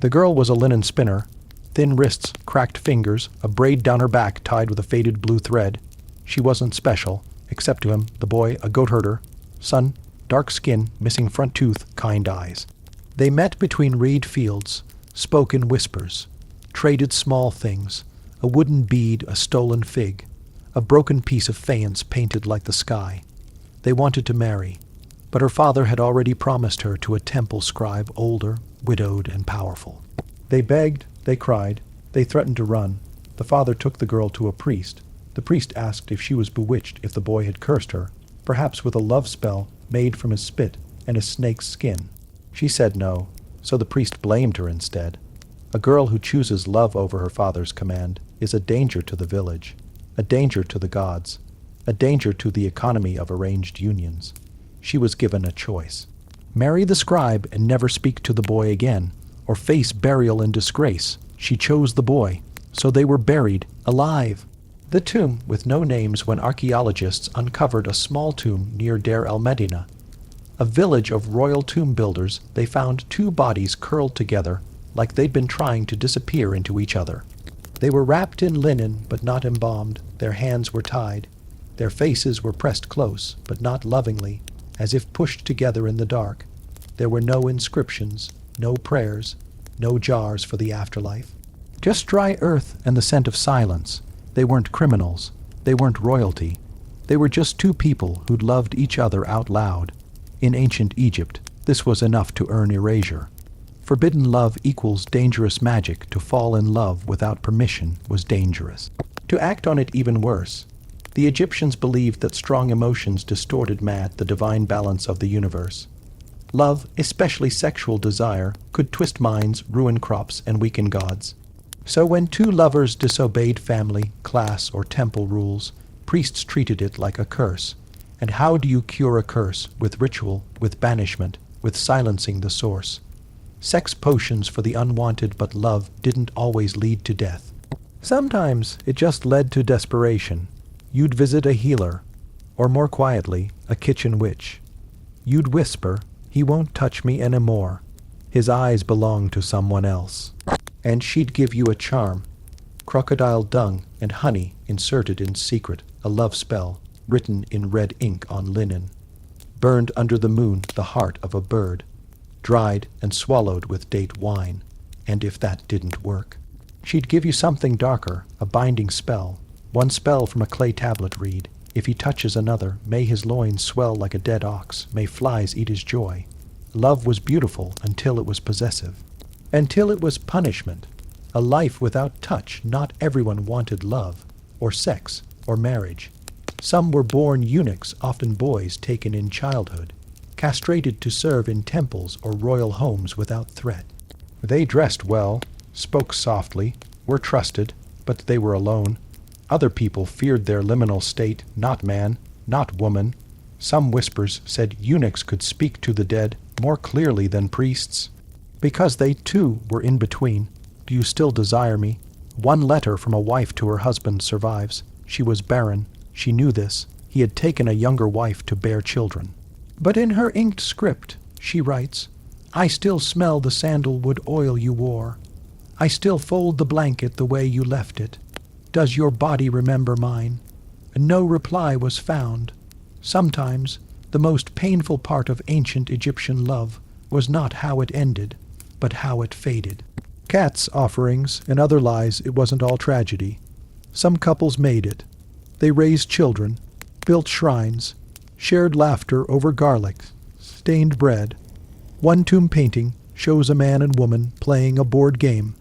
Speaker 1: The girl was a linen spinner, thin wrists, cracked fingers, a braid down her back tied with a faded blue thread. She wasn't special, except to him, the boy, a goat herder, son, dark skin, missing front tooth, kind eyes. They met between reed fields, spoke in whispers, traded small things, a wooden bead, a stolen fig, a broken piece of faience painted like the sky. They wanted to marry, but her father had already promised her to a temple scribe older, widowed, and powerful. They begged, they cried, they threatened to run. The father took the girl to a priest. The priest asked if she was bewitched, if the boy had cursed her, perhaps with a love spell made from his spit and a snake's skin. She said no, so the priest blamed her instead. A girl who chooses love over her father's command is a danger to the village, a danger to the gods, a danger to the economy of arranged unions. She was given a choice. Marry the scribe and never speak to the boy again, or face burial in disgrace. She chose the boy, so they were buried, alive. The tomb with no names when archaeologists uncovered a small tomb near Deir el-Medina. A village of royal tomb builders, they found two bodies curled together like they'd been trying to disappear into each other. They were wrapped in linen but not embalmed, their hands were tied. Their faces were pressed close, but not lovingly, as if pushed together in the dark. There were no inscriptions, no prayers, no jars for the afterlife. Just dry earth and the scent of silence. They weren't criminals. They weren't royalty. They were just two people who'd loved each other out loud. In ancient Egypt, this was enough to earn erasure. Forbidden love equals dangerous magic. To fall in love without permission was dangerous. To act on it even worse. The Egyptians believed that strong emotions distorted the divine balance of the universe. Love, especially sexual desire, could twist minds, ruin crops, and weaken gods. So when two lovers disobeyed family, class, or temple rules, priests treated it like a curse. And how do you cure a curse? With ritual, with banishment, with silencing the source. Sex potions for the unwanted, but love didn't always lead to death. Sometimes it just led to desperation. You'd visit a healer, or more quietly, a kitchen witch. You'd whisper, "He won't touch me anymore. His eyes belong to someone else." And she'd give you a charm, crocodile dung and honey inserted in secret, a love spell written in red ink on linen. Burned under the moon the heart of a bird, dried and swallowed with date wine. And if that didn't work, she'd give you something darker, a binding spell. One spell from a clay tablet read, "If he touches another, may his loins swell like a dead ox, may flies eat his joy." Love was beautiful until it was possessive. Until it was punishment. A life without touch. Not everyone wanted love, or sex, or marriage. Some were born eunuchs, often boys taken in childhood, castrated to serve in temples or royal homes without threat. They dressed well, spoke softly, were trusted, but they were alone. Other people feared their liminal state, not man, not woman. Some whispers said eunuchs could speak to the dead more clearly than priests. Because they, too, were in between. Do you still desire me? One letter from a wife to her husband survives. She was barren. She knew this. He had taken a younger wife to bear children. But in her inked script, she writes, "I still smell the sandalwood oil you wore. I still fold the blanket the way you left it. Does your body remember mine?" And no reply was found. Sometimes the most painful part of ancient Egyptian love was not how it ended, but how it faded. Cats' offerings and other lies, it wasn't all tragedy. Some couples made it. They raised children, built shrines, shared laughter over garlic, stained bread. One tomb painting shows a man and woman playing a board game.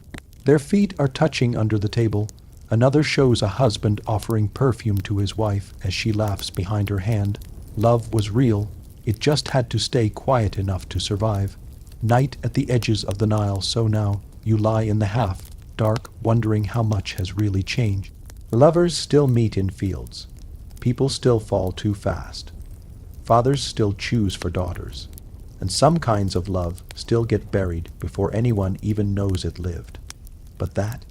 Speaker 1: Their feet are touching under the table. Another shows a husband offering perfume to his wife as she laughs behind her hand. Love was real. It just had to stay quiet enough to survive. Night at the edges of the Nile, so now you lie in the half, dark, wondering how much has really changed. Lovers still meet in fields. People still fall too fast. Fathers still choose for daughters. And some kinds of love still get buried before anyone even knows it lived. But that,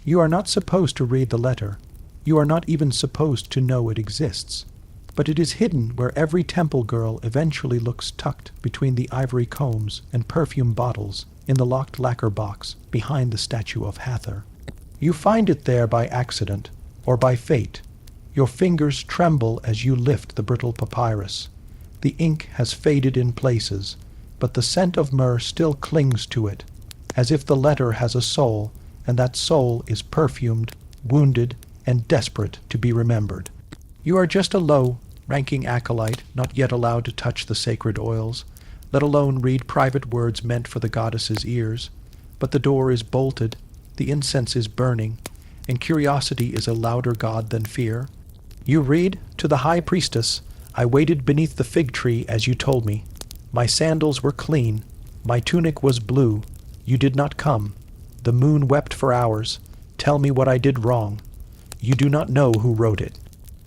Speaker 1: you are not supposed to read the letter. You are not even supposed to know it exists. But it is hidden where every temple girl eventually looks tucked between the ivory combs and perfume bottles in the locked lacquer box behind the statue of Hathor. You find it there by accident or by fate. Your fingers tremble as you lift the brittle papyrus. The ink has faded in places, but the scent of myrrh still clings to it, as if the letter has a soul, and that soul is perfumed, wounded, and desperate to be remembered. You are just a low-ranking acolyte, not yet allowed to touch the sacred oils, let alone read private words meant for the goddess's ears. But the door is bolted, the incense is burning, and curiosity is a louder god than fear. You read, "To the high priestess, I waited beneath the fig tree as you told me. My sandals were clean. My tunic was blue. You did not come. The moon wept for hours. Tell me what I did wrong. You do not know who wrote it.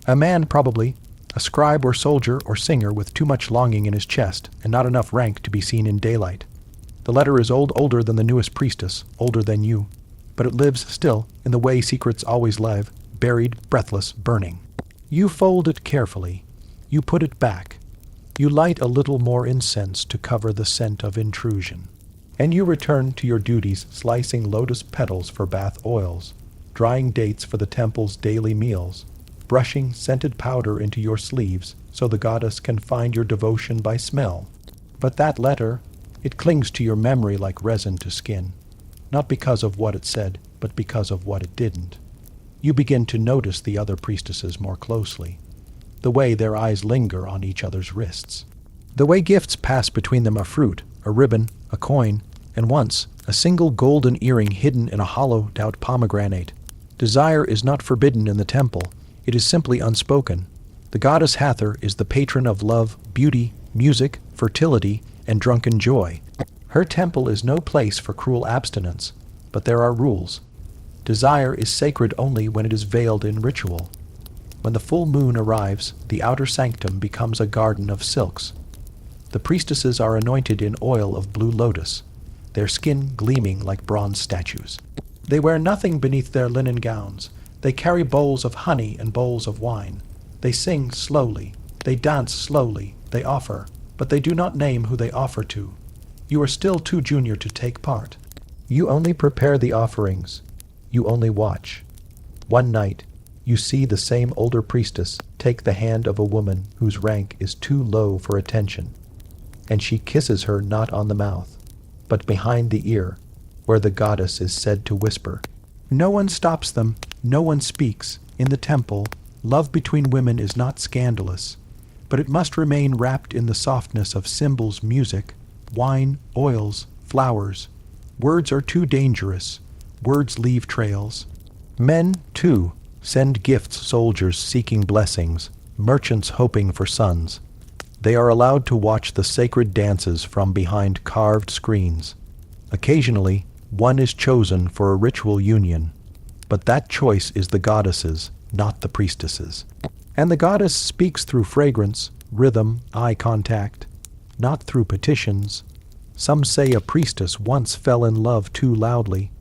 Speaker 1: A man, probably. A scribe or soldier or singer with too much longing in his chest and not enough rank to be seen in daylight. The letter is older than the newest priestess, older than you. But it lives still, in the way secrets always live, buried, breathless, burning. You fold it carefully. You put it back. You light a little more incense to cover the scent of intrusion. And you return to your duties, slicing lotus petals for bath oils, drying dates for the temple's daily meals, brushing scented powder into your sleeves so the goddess can find your devotion by smell. But that letter, it clings to your memory like resin to skin, not because of what it said, but because of what it didn't. You begin to notice the other priestesses more closely, the way their eyes linger on each other's wrists, the way gifts pass between them, a fruit, a ribbon, a coin, and once a single golden earring hidden in a hollowed-out pomegranate. Desire is not forbidden in the temple. It is simply unspoken. The goddess Hathor is the patron of love, beauty, music, fertility, and drunken joy. Her temple is no place for cruel abstinence, but there are rules. Desire is sacred only when it is veiled in ritual. When the full moon arrives, the outer sanctum becomes a garden of silks. The priestesses are anointed in oil of blue lotus, their skin gleaming like bronze statues. They wear nothing beneath their linen gowns. They carry bowls of honey and bowls of wine. They sing slowly. They dance slowly. They offer, but they do not name who they offer to. You are still too junior to take part. You only prepare the offerings. You only watch. One night, you see the same older priestess take the hand of a woman whose rank is too low for attention, and she kisses her not on the mouth, but behind the ear, where the goddess is said to whisper. No one stops them. No one speaks. In the temple, love between women is not scandalous, but it must remain wrapped in the softness of symbols, music, wine, oils, flowers. Words are too dangerous. Words leave trails. Men, too, send gifts, soldiers seeking blessings, merchants hoping for sons. They are allowed to watch the sacred dances from behind carved screens. Occasionally, one is chosen for a ritual union, but that choice is the goddess's, not the priestess's. And the goddess speaks through fragrance, rhythm, eye contact, not through petitions. Some say a priestess once fell in love too loudly,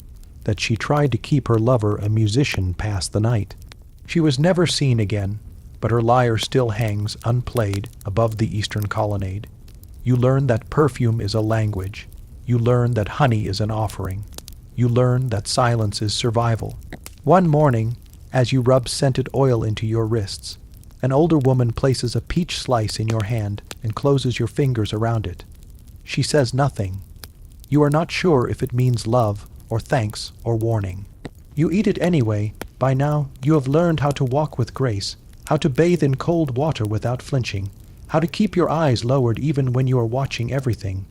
Speaker 1: that she tried to keep her lover a musician past the night. She was never seen again, but her lyre still hangs unplayed above the eastern colonnade. You learn that perfume is a language. You learn that honey is an offering. You learn that silence is survival. One morning, as you rub scented oil into your wrists, an older woman places a peach slice in your hand and closes your fingers around it. She says nothing. You are not sure if it means love or thanks or warning. You eat it anyway. By now, you have learned how to walk with grace, how to bathe in cold water without flinching, how to keep your eyes lowered even when you are watching everything.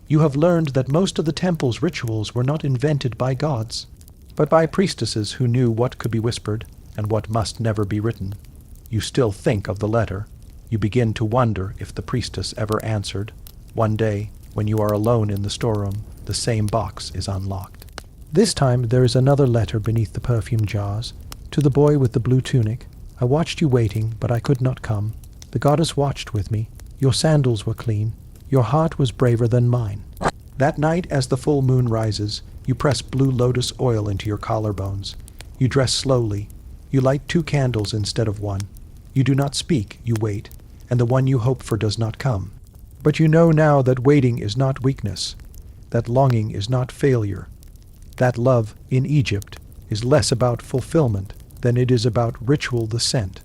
Speaker 1: You have learned that most of the temple's rituals were not invented by gods, but by priestesses who knew what could be whispered and what must never be written. You still think of the letter. You begin to wonder if the priestess ever answered. One day, when you are alone in the storeroom, the same box is unlocked. This time there is another letter beneath the perfume jars. To the boy with the blue tunic. I watched you waiting, but I could not come. The goddess watched with me. Your sandals were clean. Your heart was braver than mine. That night, as the full moon rises, you press blue lotus oil into your collarbones. You dress slowly. You light 2 candles instead of 1. You do not speak, you wait, and the one you hope for does not come. But you know now that waiting is not weakness, that longing is not failure, that love, in Egypt, is less about fulfillment than it is about ritual, the scent,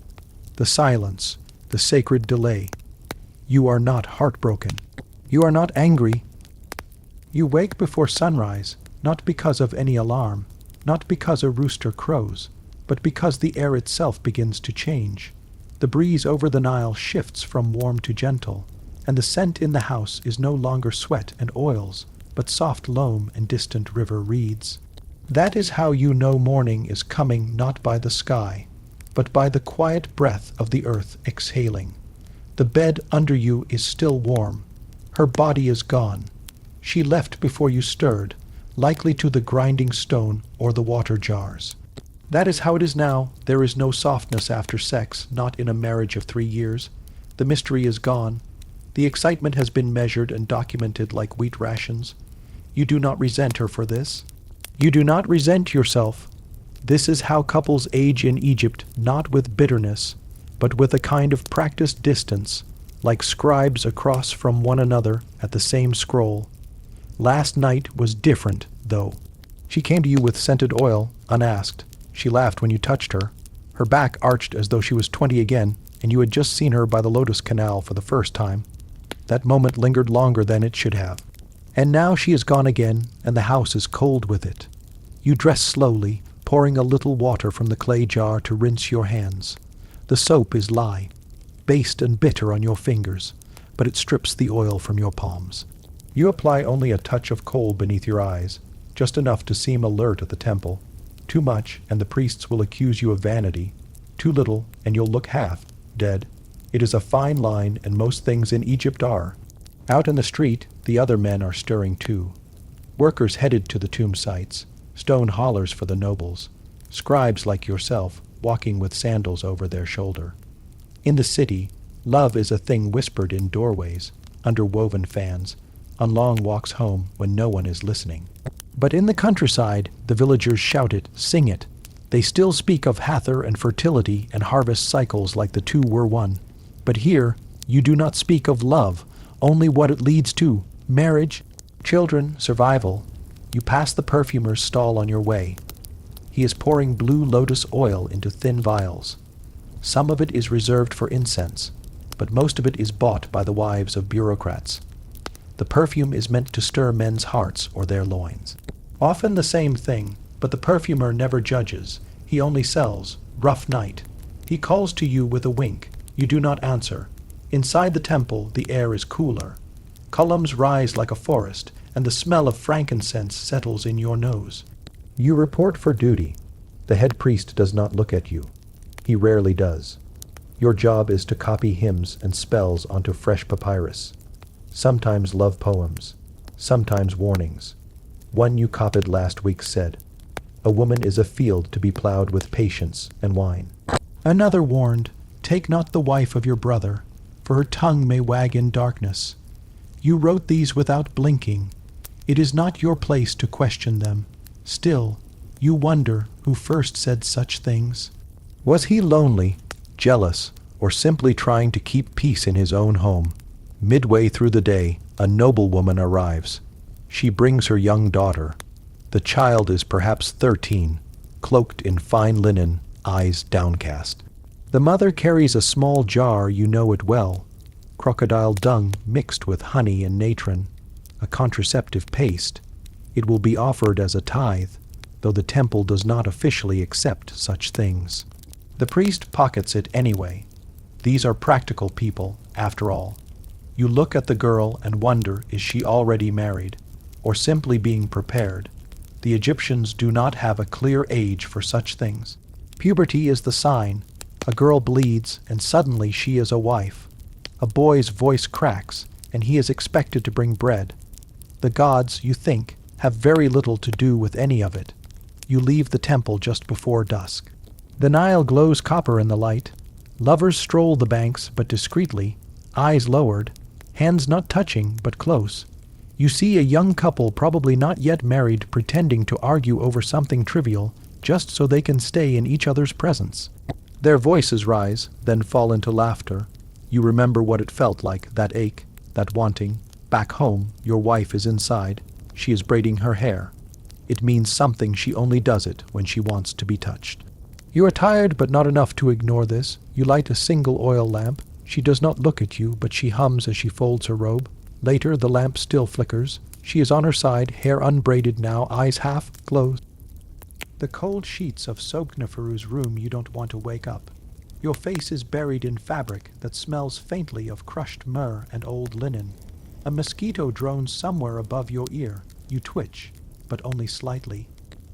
Speaker 1: the silence, the sacred delay. You are not heartbroken. You are not angry. You wake before sunrise, not because of any alarm, not because a rooster crows, but because the air itself begins to change. The breeze over the Nile shifts from warm to gentle, and the scent in the house is no longer sweat and oils, but soft loam and distant river reeds. That is how you know morning is coming, not by the sky, but by the quiet breath of the earth exhaling. The bed under you is still warm. Her body is gone. She left before you stirred, likely to the grinding stone or the water jars. That is how it is now. There is no softness after sex, not in a marriage of 3 years. The mystery is gone. The excitement has been measured and documented like wheat rations. You do not resent her for this. You do not resent yourself. This is how couples age in Egypt, not with bitterness, but with a kind of practiced distance, like scribes across from one another at the same scroll. Last night was different, though. She came to you with scented oil, unasked. She laughed when you touched her. Her back arched as though she was 20 again, and you had just seen her by the Lotus Canal for the first time. That moment lingered longer than it should have. And now she is gone again, and the house is cold with it. You dress slowly, pouring a little water from the clay jar to rinse your hands. The soap is lye, based and bitter on your fingers, but it strips the oil from your palms. You apply only a touch of kohl beneath your eyes, just enough to seem alert at the temple. Too much, and the priests will accuse you of vanity. Too little, and you'll look half dead. It is a fine line, and most things in Egypt are. Out in the street, the other men are stirring too. Workers headed to the tomb sites, stone haulers for the nobles, scribes like yourself, walking with sandals over their shoulder. In the city, love is a thing whispered in doorways, under woven fans, on long walks home when no one is listening. But in the countryside, the villagers shout it, sing it. They still speak of Hathor and fertility and harvest cycles like the two were one. But here, you do not speak of love, only what it leads to, marriage, children, survival. You pass the perfumer's stall on your way. He is pouring blue lotus oil into thin vials. Some of it is reserved for incense, but most of it is bought by the wives of bureaucrats. The perfume is meant to stir men's hearts or their loins. Often the same thing, but the perfumer never judges. He only sells. Rough night. He calls to you with a wink. You do not answer. Inside the temple, the air is cooler. Columns rise like a forest, and the smell of frankincense settles in your nose. You report for duty. The head priest does not look at you. He rarely does. Your job is to copy hymns and spells onto fresh papyrus. Sometimes love poems, sometimes warnings. One you copied last week said, "A woman is a field to be plowed with patience and wine." Another warned, "Take not the wife of your brother, for her tongue may wag in darkness." You wrote these without blinking. It is not your place to question them. Still, you wonder who first said such things. Was he lonely, jealous, or simply trying to keep peace in his own home? Midway through the day, a noblewoman arrives. She brings her young daughter. The child is perhaps 13, cloaked in fine linen, eyes downcast. The mother carries a small jar, you know it well, crocodile dung mixed with honey and natron, a contraceptive paste. It will be offered as a tithe, though the temple does not officially accept such things. The priest pockets it anyway. These are practical people, after all. You look at the girl and wonder, is she already married, or simply being prepared? The Egyptians do not have a clear age for such things. Puberty is the sign. A girl bleeds, and suddenly she is a wife. A boy's voice cracks, and he is expected to bring bread. The gods, you think, have very little to do with any of it. You leave the temple just before dusk. The Nile glows copper in the light. Lovers stroll the banks, but discreetly, eyes lowered, hands not touching, but close. You see a young couple, probably not yet married, pretending to argue over something trivial, just so they can stay in each other's presence. Their voices rise, then fall into laughter. You remember what it felt like, that ache, that wanting. Back home, your wife is inside. She is braiding her hair. It means something. She only does it when she wants to be touched. You are tired, but not enough to ignore this. You light a single oil lamp. She does not look at you, but she hums as she folds her robe. Later, the lamp still flickers. She is on her side, hair unbraided now, eyes half closed. The cold sheets of Sobkneferu's room you don't want to wake up. Your face is buried in fabric that smells faintly of crushed myrrh and old linen. A mosquito drones somewhere above your ear. You twitch, but only slightly.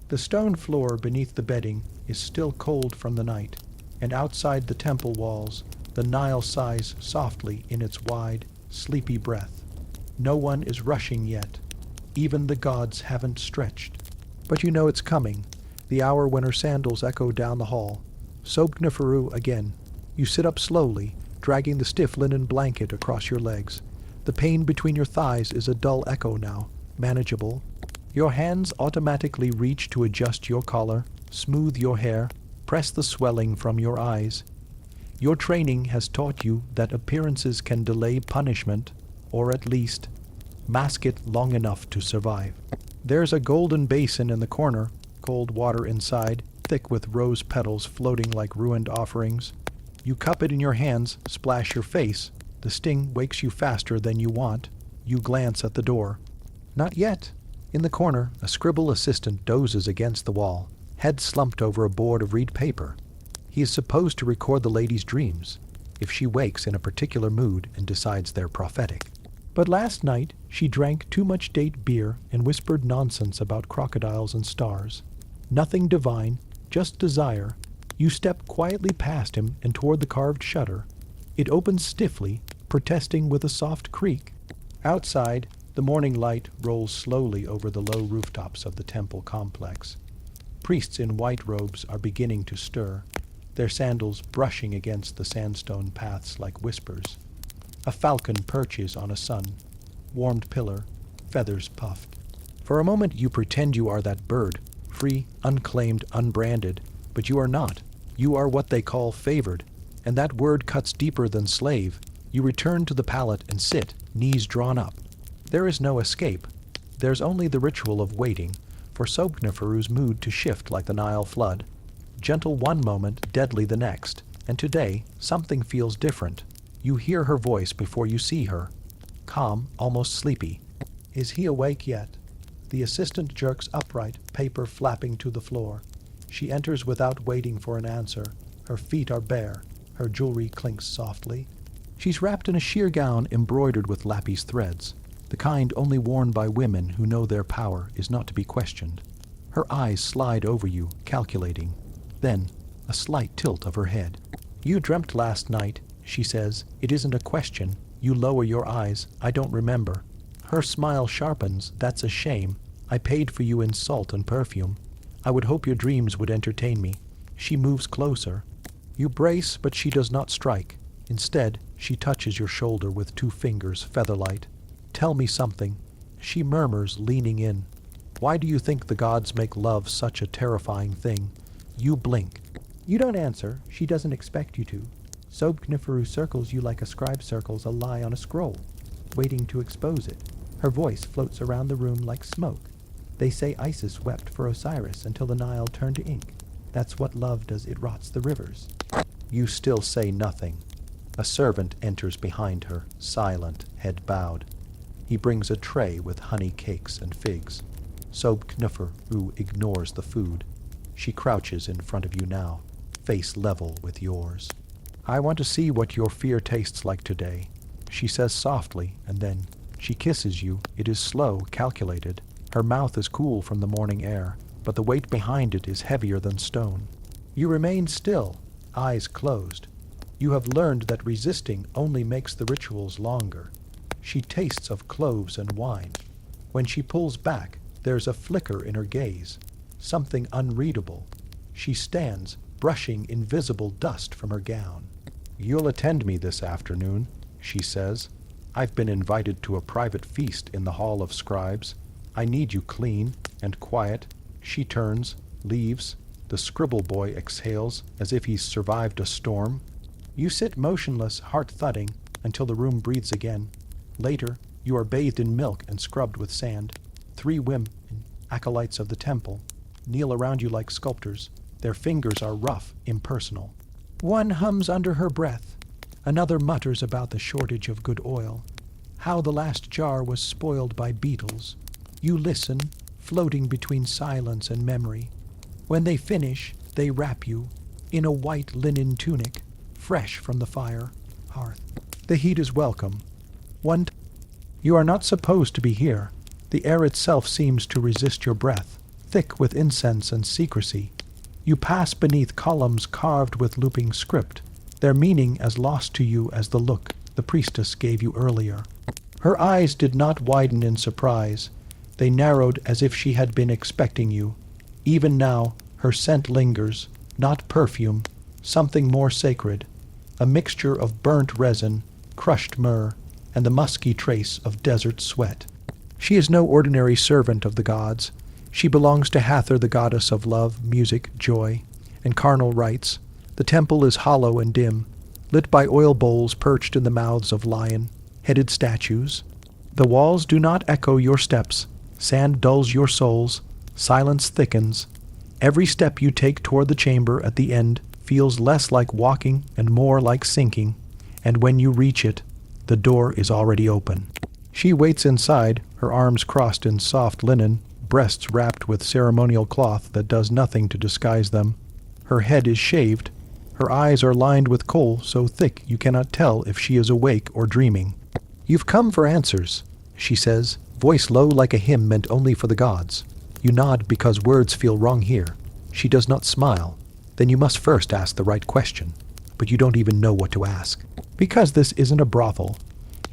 Speaker 1: The stone floor beneath the bedding is still cold from the night, and outside the temple walls, the Nile sighs softly in its wide, sleepy breath. No one is rushing yet. Even the gods haven't stretched. But you know it's coming, the hour when her sandals echo down the hall. Sobgnafaru again. You sit up slowly, dragging the stiff linen blanket across your legs. The pain between your thighs is a dull echo now, manageable. Your hands automatically reach to adjust your collar, smooth your hair, press the swelling from your eyes. Your training has taught you that appearances can delay punishment, or at least mask it long enough to survive. There's a golden basin in the corner, cold water inside, thick with rose petals floating like ruined offerings. You cup it in your hands, splash your face. The sting wakes you faster than you want. You glance at the door. Not yet. In the corner, a scribble assistant dozes against the wall, head slumped over a board of reed paper. He is supposed to record the lady's dreams, if she wakes in a particular mood and decides they're prophetic. But last night, she drank too much date beer and whispered nonsense about crocodiles and stars. Nothing divine, just desire. You step quietly past him and toward the carved shutter. It opens stiffly, protesting with a soft creak. Outside, the morning light rolls slowly over the low rooftops of the temple complex. Priests in white robes are beginning to stir, their sandals brushing against the sandstone paths like whispers. A falcon perches on a sun, warmed pillar, feathers puffed. For a moment you pretend you are that bird, free, unclaimed, unbranded, but you are not. You are what they call favored, and that word cuts deeper than slave. You return to the pallet and sit, knees drawn up. There is no escape. There's only the ritual of waiting, for Sobgnafaru's mood to shift like the Nile flood. Gentle one moment, deadly the next, and today something feels different. You hear her voice before you see her. Calm, almost sleepy. Is he awake yet? The assistant jerks upright, paper flapping to the floor. She enters without waiting for an answer. Her feet are bare. Her jewelry clinks softly. She's wrapped in a sheer gown embroidered with lapis threads, the kind only worn by women who know their power is not to be questioned. Her eyes slide over you, calculating. Then, a slight tilt of her head. You dreamt last night, she says. It isn't a question. You lower your eyes. I don't remember. Her smile sharpens. That's a shame. I paid for you in salt and perfume. I would hope your dreams would entertain me. She moves closer. You brace, but she does not strike. Instead, she touches your shoulder with 2 fingers, feather-light. Tell me something. She murmurs, leaning in. Why do you think the gods make love such a terrifying thing? You blink. You don't answer. She doesn't expect you to. Sobgnafaru circles you like a scribe circles a lie on a scroll, waiting to expose it. Her voice floats around the room like smoke. They say Isis wept for Osiris until the Nile turned to ink. That's what love does, it rots the rivers. You still say nothing. A servant enters behind her, silent, head bowed. He brings a tray with honey cakes and figs. Sobgnafaru ignores the food. She crouches in front of you now, face level with yours. I want to see what your fear tastes like today, she says softly, and then she kisses you. It is slow, calculated. Her mouth is cool from the morning air, but the weight behind it is heavier than stone. You remain still, eyes closed. You have learned that resisting only makes the rituals longer. She tastes of cloves and wine. When she pulls back, there's a flicker in her gaze, something unreadable. She stands, brushing invisible dust from her gown. You'll attend me this afternoon, she says. I've been invited to a private feast in the Hall of Scribes. I need you clean and quiet. She turns, leaves. The scribble boy exhales as if he's survived a storm. You sit motionless, heart thudding, until the room breathes again. Later, you are bathed in milk and scrubbed with sand. 3 women, acolytes of the temple, kneel around you like sculptors. Their fingers are rough, impersonal. One hums under her breath. Another mutters about the shortage of good oil. How the last jar was spoiled by beetles. You listen, floating between silence and memory. When they finish, they wrap you in a white linen tunic, fresh from the fire hearth. The heat is welcome. You are not supposed to be here. The air itself seems to resist your breath, thick with incense and secrecy. You pass beneath columns carved with looping script, their meaning as lost to you as the look the priestess gave you earlier. Her eyes did not widen in surprise. They narrowed as if she had been expecting you. Even now, her scent lingers, not perfume, something more sacred, a mixture of burnt resin, crushed myrrh, and the musky trace of desert sweat. She is no ordinary servant of the gods. She belongs to Hathor, the goddess of love, music, joy, and carnal rites. The temple is hollow and dim, lit by oil bowls perched in the mouths of lion-headed statues. The walls do not echo your steps. Sand dulls your souls. Silence thickens. Every step you take toward the chamber at the end feels less like walking and more like sinking, and when you reach it, the door is already open. She waits inside, her arms crossed in soft linen, breasts wrapped with ceremonial cloth that does nothing to disguise them. Her head is shaved. Her eyes are lined with kohl so thick you cannot tell if she is awake or dreaming. "You've come for answers," she says, voice low like a hymn meant only for the gods. You nod because words feel wrong here. She does not smile. Then you must first ask the right question. But you don't even know what to ask. Because this isn't a brothel.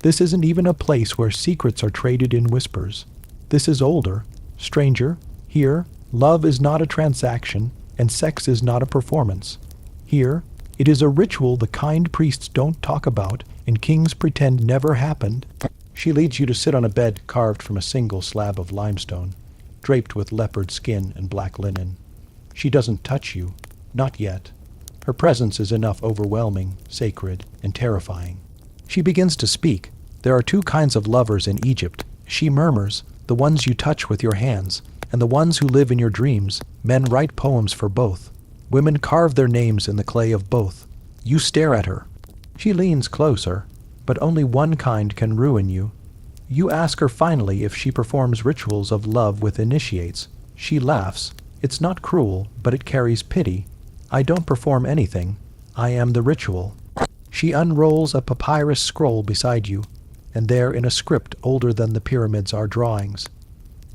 Speaker 1: This isn't even a place where secrets are traded in whispers. This is older. Stranger, here, love is not a transaction, and sex is not a performance. Here, it is a ritual the kind priests don't talk about, and kings pretend never happened. She leads you to sit on a bed carved from a single slab of limestone, draped with leopard skin and black linen. She doesn't touch you, not yet. Her presence is enough overwhelming, sacred, and terrifying. She begins to speak. There are two kinds of lovers in Egypt. She murmurs, the ones you touch with your hands, and the ones who live in your dreams. Men write poems for both. Women carve their names in the clay of both. You stare at her. She leans closer, but only one kind can ruin you. You ask her finally if she performs rituals of love with initiates. She laughs. It's not cruel, but it carries pity. I don't perform anything. I am the ritual. She unrolls a papyrus scroll beside you, and there in a script older than the pyramids are drawings.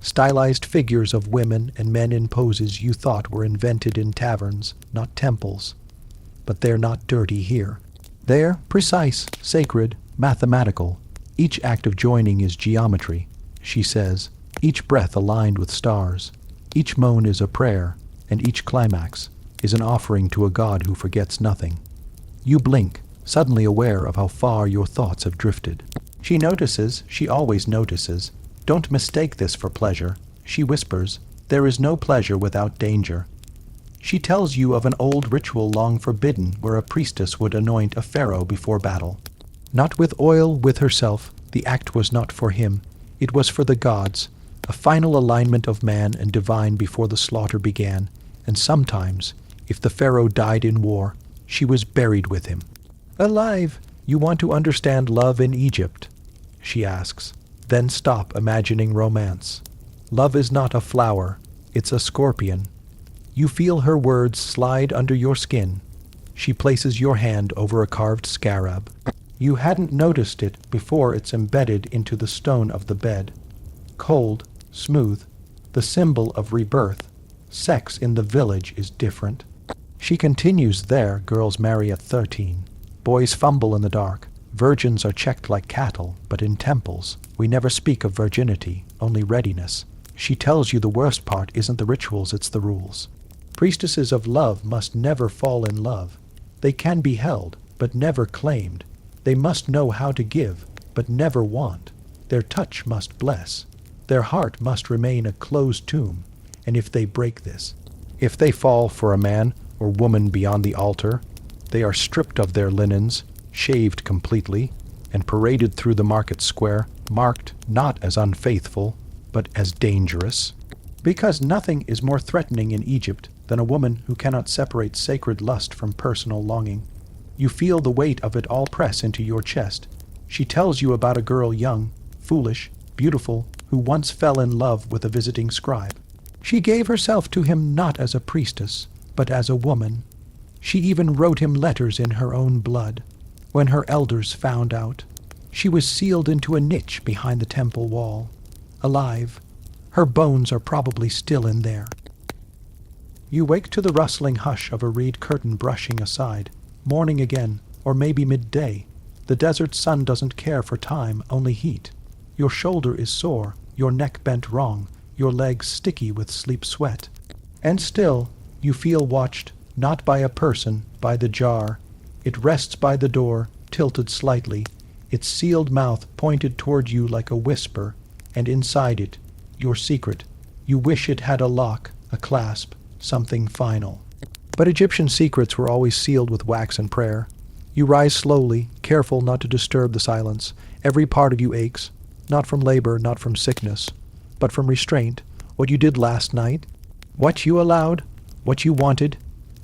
Speaker 1: Stylized figures of women and men in poses you thought were invented in taverns, not temples. But they're not dirty here. They're precise, sacred, mathematical. Each act of joining is geometry, she says, each breath aligned with stars. Each moan is a prayer, and each climax is an offering to a god who forgets nothing. You blink, suddenly aware of how far your thoughts have drifted. She notices, she always notices. Don't mistake this for pleasure, she whispers. There is no pleasure without danger. She tells you of an old ritual long forbidden where a priestess would anoint a pharaoh before battle. Not with oil, with herself. The act was not for him. It was for the gods, a final alignment of man and divine before the slaughter began. And sometimes, if the pharaoh died in war, she was buried with him. Alive, you want to understand love in Egypt? She asks. Then stop imagining romance. Love is not a flower, it's a scorpion. You feel her words slide under your skin. She places your hand over a carved scarab. You hadn't noticed it before it's embedded into the stone of the bed. Cold, smooth, the symbol of rebirth. Sex in the village is different. She continues there, girls marry at 13. Boys fumble in the dark. Virgins are checked like cattle, but in temples, we never speak of virginity, only readiness. She tells you the worst part isn't the rituals, it's the rules. Priestesses of love must never fall in love. They can be held, but never claimed. They must know how to give, but never want. Their touch must bless. Their heart must remain a closed tomb. And if they break this, if they fall for a man or woman beyond the altar, they are stripped of their linens, shaved completely, and paraded through the market square, marked not as unfaithful, but as dangerous. Because nothing is more threatening in Egypt than a woman who cannot separate sacred lust from personal longing. You feel the weight of it all press into your chest. She tells you about a girl young, foolish, beautiful, who once fell in love with a visiting scribe. She gave herself to him not as a priestess, but as a woman. She even wrote him letters in her own blood. When her elders found out, she was sealed into a niche behind the temple wall, alive. Her bones are probably still in there. You wake to the rustling hush of a reed curtain brushing aside. Morning again, or maybe midday. The desert sun doesn't care for time, only heat. Your shoulder is sore. your neck bent wrong, your legs sticky with sleep sweat. And still, you feel watched, not by a person, by the jar. It rests by the door, tilted slightly, its sealed mouth pointed toward you like a whisper, and inside it, your secret. You wish it had a lock, a clasp, something final. But Egyptian secrets were always sealed with wax and prayer. You rise slowly, careful not to disturb the silence. Every part of you aches, not from labor, not from sickness, but from restraint. What you did last night, what you allowed, what you wanted.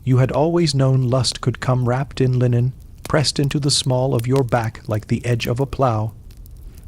Speaker 1: You had always known lust could come wrapped in linen, pressed into the small of your back like the edge of a plow.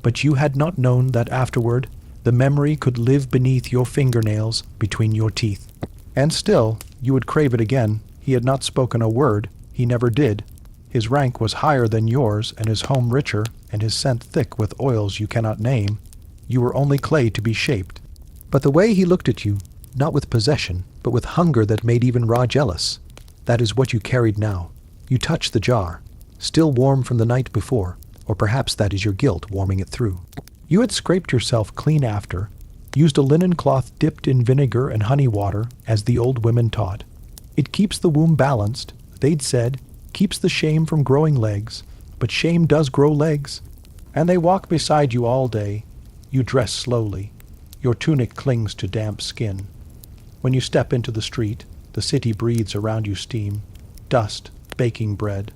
Speaker 1: But you had not known that afterward the memory could live beneath your fingernails, between your teeth. And still, you would crave it again. He had not spoken a word. He never did. His rank was higher than yours, and his home richer, and his scent thick with oils you cannot name. You were only clay to be shaped. But the way he looked at you, not with possession, but with hunger that made even Ra jealous, that is what you carried now. You touched the jar, still warm from the night before, or perhaps that is your guilt warming it through. You had scraped yourself clean after, used a linen cloth dipped in vinegar and honey water, as the old women taught. It keeps the womb balanced, they'd said, keeps the shame from growing legs, but shame does grow legs. And they walk beside you all day. You dress slowly. Your tunic clings to damp skin. When you step into the street, the city breathes around you steam, dust, baking bread,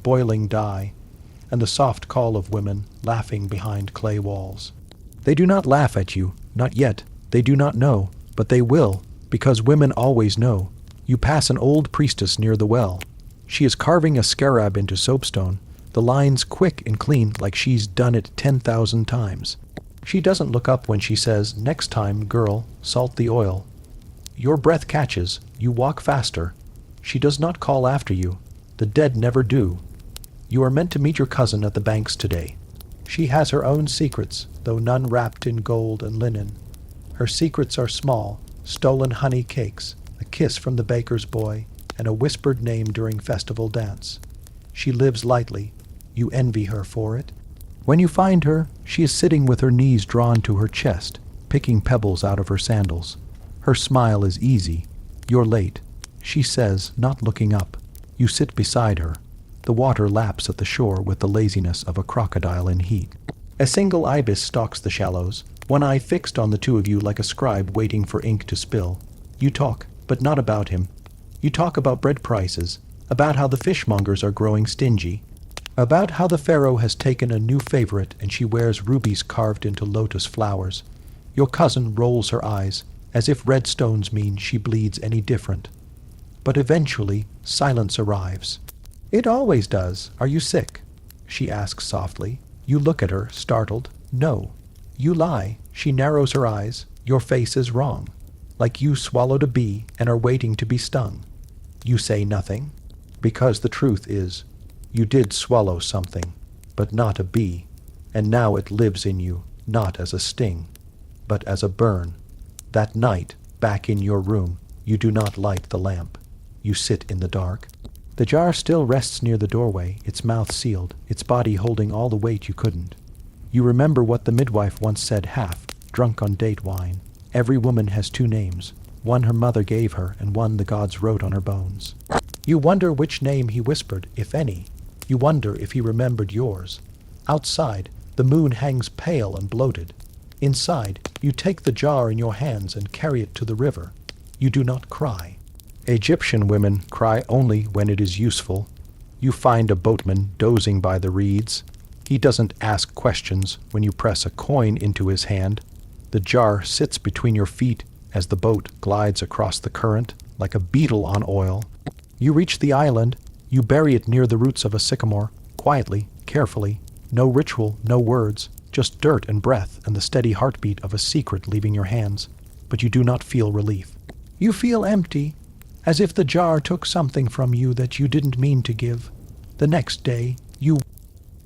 Speaker 1: boiling dye, and the soft call of women laughing behind clay walls. They do not laugh at you, not yet. They do not know, but they will, because women always know. You pass an old priestess near the well. She is carving a scarab into soapstone, the lines quick and clean like she's done it 10,000 times. She doesn't look up when she says, "Next time, girl, salt the oil." Your breath catches, you walk faster. She does not call after you. The dead never do. You are meant to meet your cousin at the banks today. She has her own secrets, though none wrapped in gold and linen. Her secrets are small, stolen honey cakes, a kiss from the baker's boy, and a whispered name during festival dance. She lives lightly. You envy her for it. When you find her, she is sitting with her knees drawn to her chest, picking pebbles out of her sandals. Her smile is easy. You're late. She says, not looking up. You sit beside her. The water laps at the shore with the laziness of a crocodile in heat. A single ibis stalks the shallows, one eye fixed on the two of you like a scribe waiting for ink to spill. You talk, but not about him. You talk about bread prices, about how the fishmongers are growing stingy, about how the pharaoh has taken a new favorite and she wears rubies carved into lotus flowers. Your cousin rolls her eyes, as if red stones mean she bleeds any different. But eventually, silence arrives. It always does. Are you sick? She asks softly. You look at her, startled. No. You lie. She narrows her eyes. Your face is wrong. Like you swallowed a bee and are waiting to be stung. You say nothing, because the truth is, you did swallow something, but not a bee, and now it lives in you, not as a sting, but as a burn. That night, back in your room, you do not light the lamp. You sit in the dark. The jar still rests near the doorway, its mouth sealed, its body holding all the weight you couldn't. You remember what the midwife once said, half, drunk on date wine. Every woman has two names, one her mother gave her and one the gods wrote on her bones. You wonder which name he whispered, if any. You wonder if he remembered yours. Outside, the moon hangs pale and bloated. Inside, you take the jar in your hands and carry it to the river. You do not cry. Egyptian women cry only when it is useful. You find a boatman dozing by the reeds. He doesn't ask questions when you press a coin into his hand. The jar sits between your feet as the boat glides across the current like a beetle on oil. You reach the island. You bury it near the roots of a sycamore, quietly, carefully. No ritual, no words, just dirt and breath and the steady heartbeat of a secret leaving your hands. But you do not feel relief. You feel empty, as if the jar took something from you that you didn't mean to give. The next day, you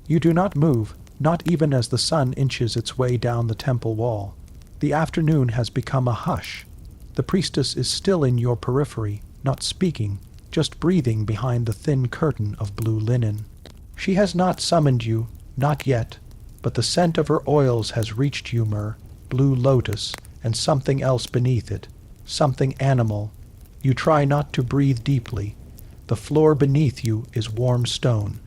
Speaker 1: do not move, not even as the sun inches its way down the temple wall. The afternoon has become a hush. The priestess is still in your periphery, not speaking, just breathing behind the thin curtain of blue linen. She has not summoned you, not yet, but the scent of her oils has reached you, Myrrh. blue lotus, and something else beneath it, something animal. You try not to breathe deeply. The floor beneath you is warm stone.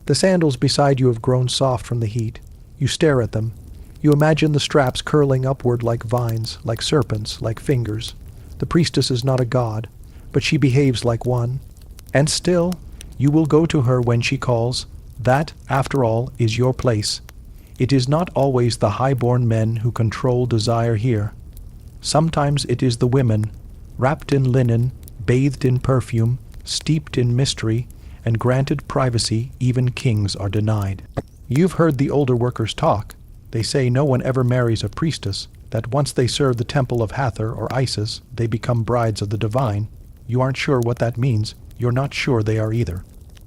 Speaker 1: The sandals beside you have grown soft from the heat. You stare at them. You imagine the straps curling upward like vines, like serpents, like fingers. The priestess is not a god, but she behaves like one. And still, you will go to her when she calls. That, after all, is your place. It is not always the high-born men who control desire here. Sometimes it is the women, wrapped in linen, bathed in perfume, steeped in mystery, and granted privacy even kings are denied. You've heard the older workers talk. They say no one ever marries a priestess, that once they serve the temple of Hathor or Isis, they become brides of the divine. You aren't sure what that means. You're not sure they are either.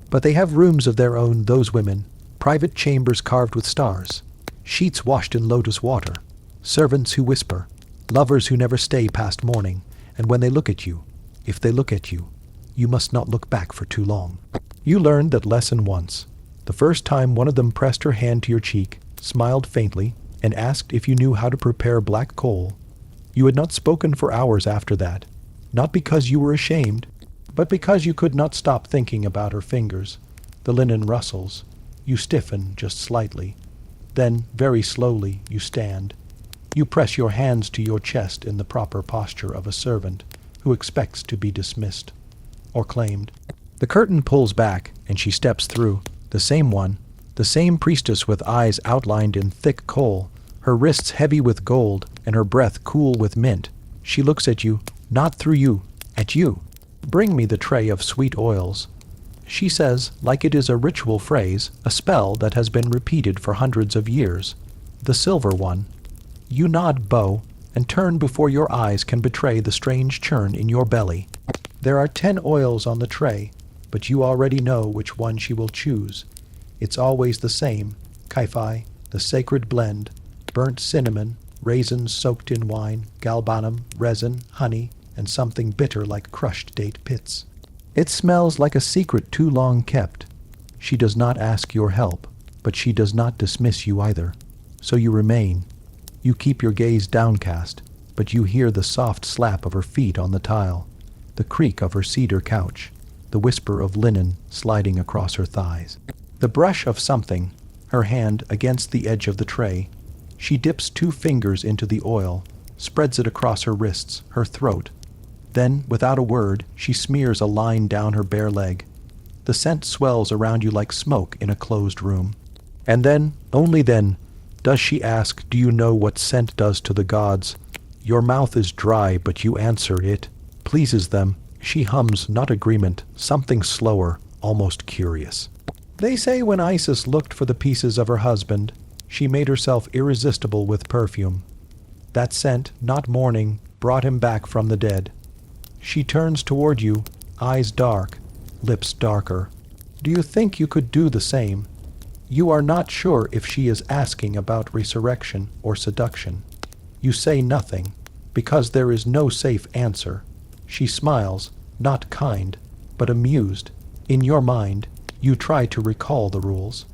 Speaker 1: But they have rooms of their own, those women, private chambers carved with stars, sheets washed in lotus water, servants who whisper, lovers who never stay past morning, and when they look at you, if they look at you, you must not look back for too long. You learned that lesson once. The first time one of them pressed her hand to your cheek, smiled faintly, and asked if you knew how to prepare black coal. You had not spoken for hours after that, not because you were ashamed, but because you could not stop thinking about her fingers. The linen rustles. You stiffen just slightly. Then, very slowly, you stand. You press your hands to your chest in the proper posture of a servant who expects to be dismissed or claimed. The curtain pulls back, and she steps through, the same one, the same priestess with eyes outlined in thick kohl, her wrists heavy with gold, and her breath cool with mint. She looks at you, not through you, at you. Bring me the tray of sweet oils. She says, like it is a ritual phrase, a spell that has been repeated for hundreds of years. The silver one. You nod, bow, and turn before your eyes can betray the strange churn in your belly. There are 10 oils on the tray, but you already know which one she will choose. It's always the same, kaifai, the sacred blend, burnt cinnamon, raisins soaked in wine, galbanum, resin, honey, and something bitter like crushed date pits. It smells like a secret too long kept. She does not ask your help, but she does not dismiss you either. So you remain. You keep your gaze downcast, but you hear the soft slap of her feet on the tile, the creak of her cedar couch, the whisper of linen sliding across her thighs. The brush of something, her hand against the edge of the tray. She dips 2 fingers into the oil, spreads it across her wrists, her throat. Then, without a word, she smears a line down her bare leg. The scent swells around you like smoke in a closed room. And then, only then, does she ask, do you know what scent does to the gods? Your mouth is dry, but you answer it. Pleases them. She hums, not agreement, something slower, almost curious. They say when Isis looked for the pieces of her husband, she made herself irresistible with perfume. That scent, not mourning, brought him back from the dead. She turns toward you, eyes dark, lips darker. Do you think you could do the same? You are not sure if she is asking about resurrection or seduction. You say nothing, because there is no safe answer. She smiles, not kind, but amused. In your mind, you try to recall the rules.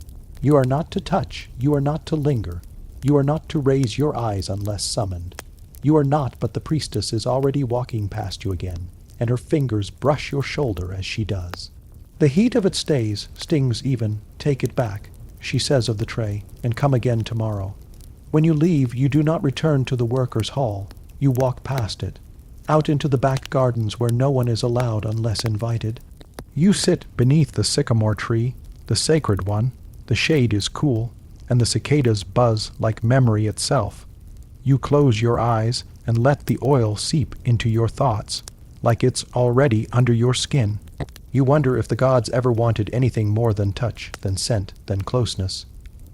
Speaker 1: You are not to touch, you are not to linger, you are not to raise your eyes unless summoned. You are not, but the priestess is already walking past you again, and her fingers brush your shoulder as she does. The heat of it stays, stings even. Take it back, she says of the tray, and come again tomorrow. When you leave, you do not return to the workers' hall. You walk past it, out into the back gardens where no one is allowed unless invited. You sit beneath the sycamore tree, the sacred one. The shade is cool, and the cicadas buzz like memory itself. You close your eyes and let the oil seep into your thoughts, like it's already under your skin. You wonder if the gods ever wanted anything more than touch, than scent, than closeness.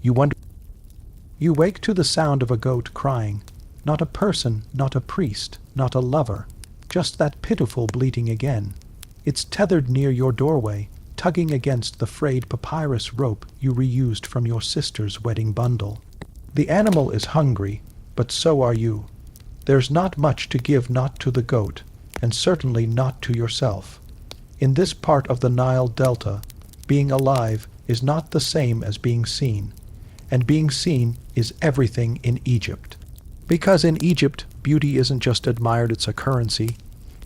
Speaker 1: You wonder. You wake to the sound of a goat crying. Not a person, not a priest, not a lover, just that pitiful bleating again. It's tethered near your doorway, tugging against the frayed papyrus rope you reused from your sister's wedding bundle. The animal is hungry, but so are you. There's not much to give, not to the goat, and certainly not to yourself. In this part of the Nile Delta, being alive is not the same as being seen, and being seen is everything in Egypt. Because in Egypt, beauty isn't just admired, it's a currency.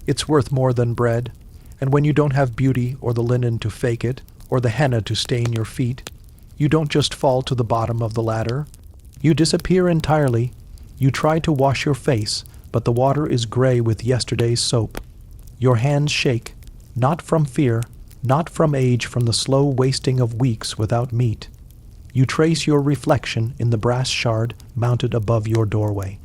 Speaker 1: It's worth more than bread. And when you don't have beauty or the linen to fake it, or the henna to stain your feet, you don't just fall to the bottom of the ladder. You disappear entirely. You try to wash your face, but the water is gray with yesterday's soap. Your hands shake, not from fear, not from age, from the slow wasting of weeks without meat. You trace your reflection in the brass shard mounted above your doorway.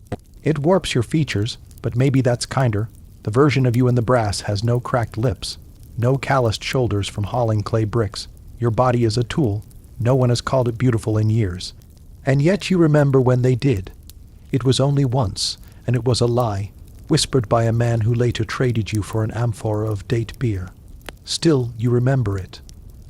Speaker 1: It warps your features, but maybe that's kinder. The version of you in the brass has no cracked lips, no calloused shoulders from hauling clay bricks. Your body is a tool. No one has called it beautiful in years. And yet you remember when they did. It was only once, and it was a lie, whispered by a man who later traded you for an amphora of date beer. Still, you remember it,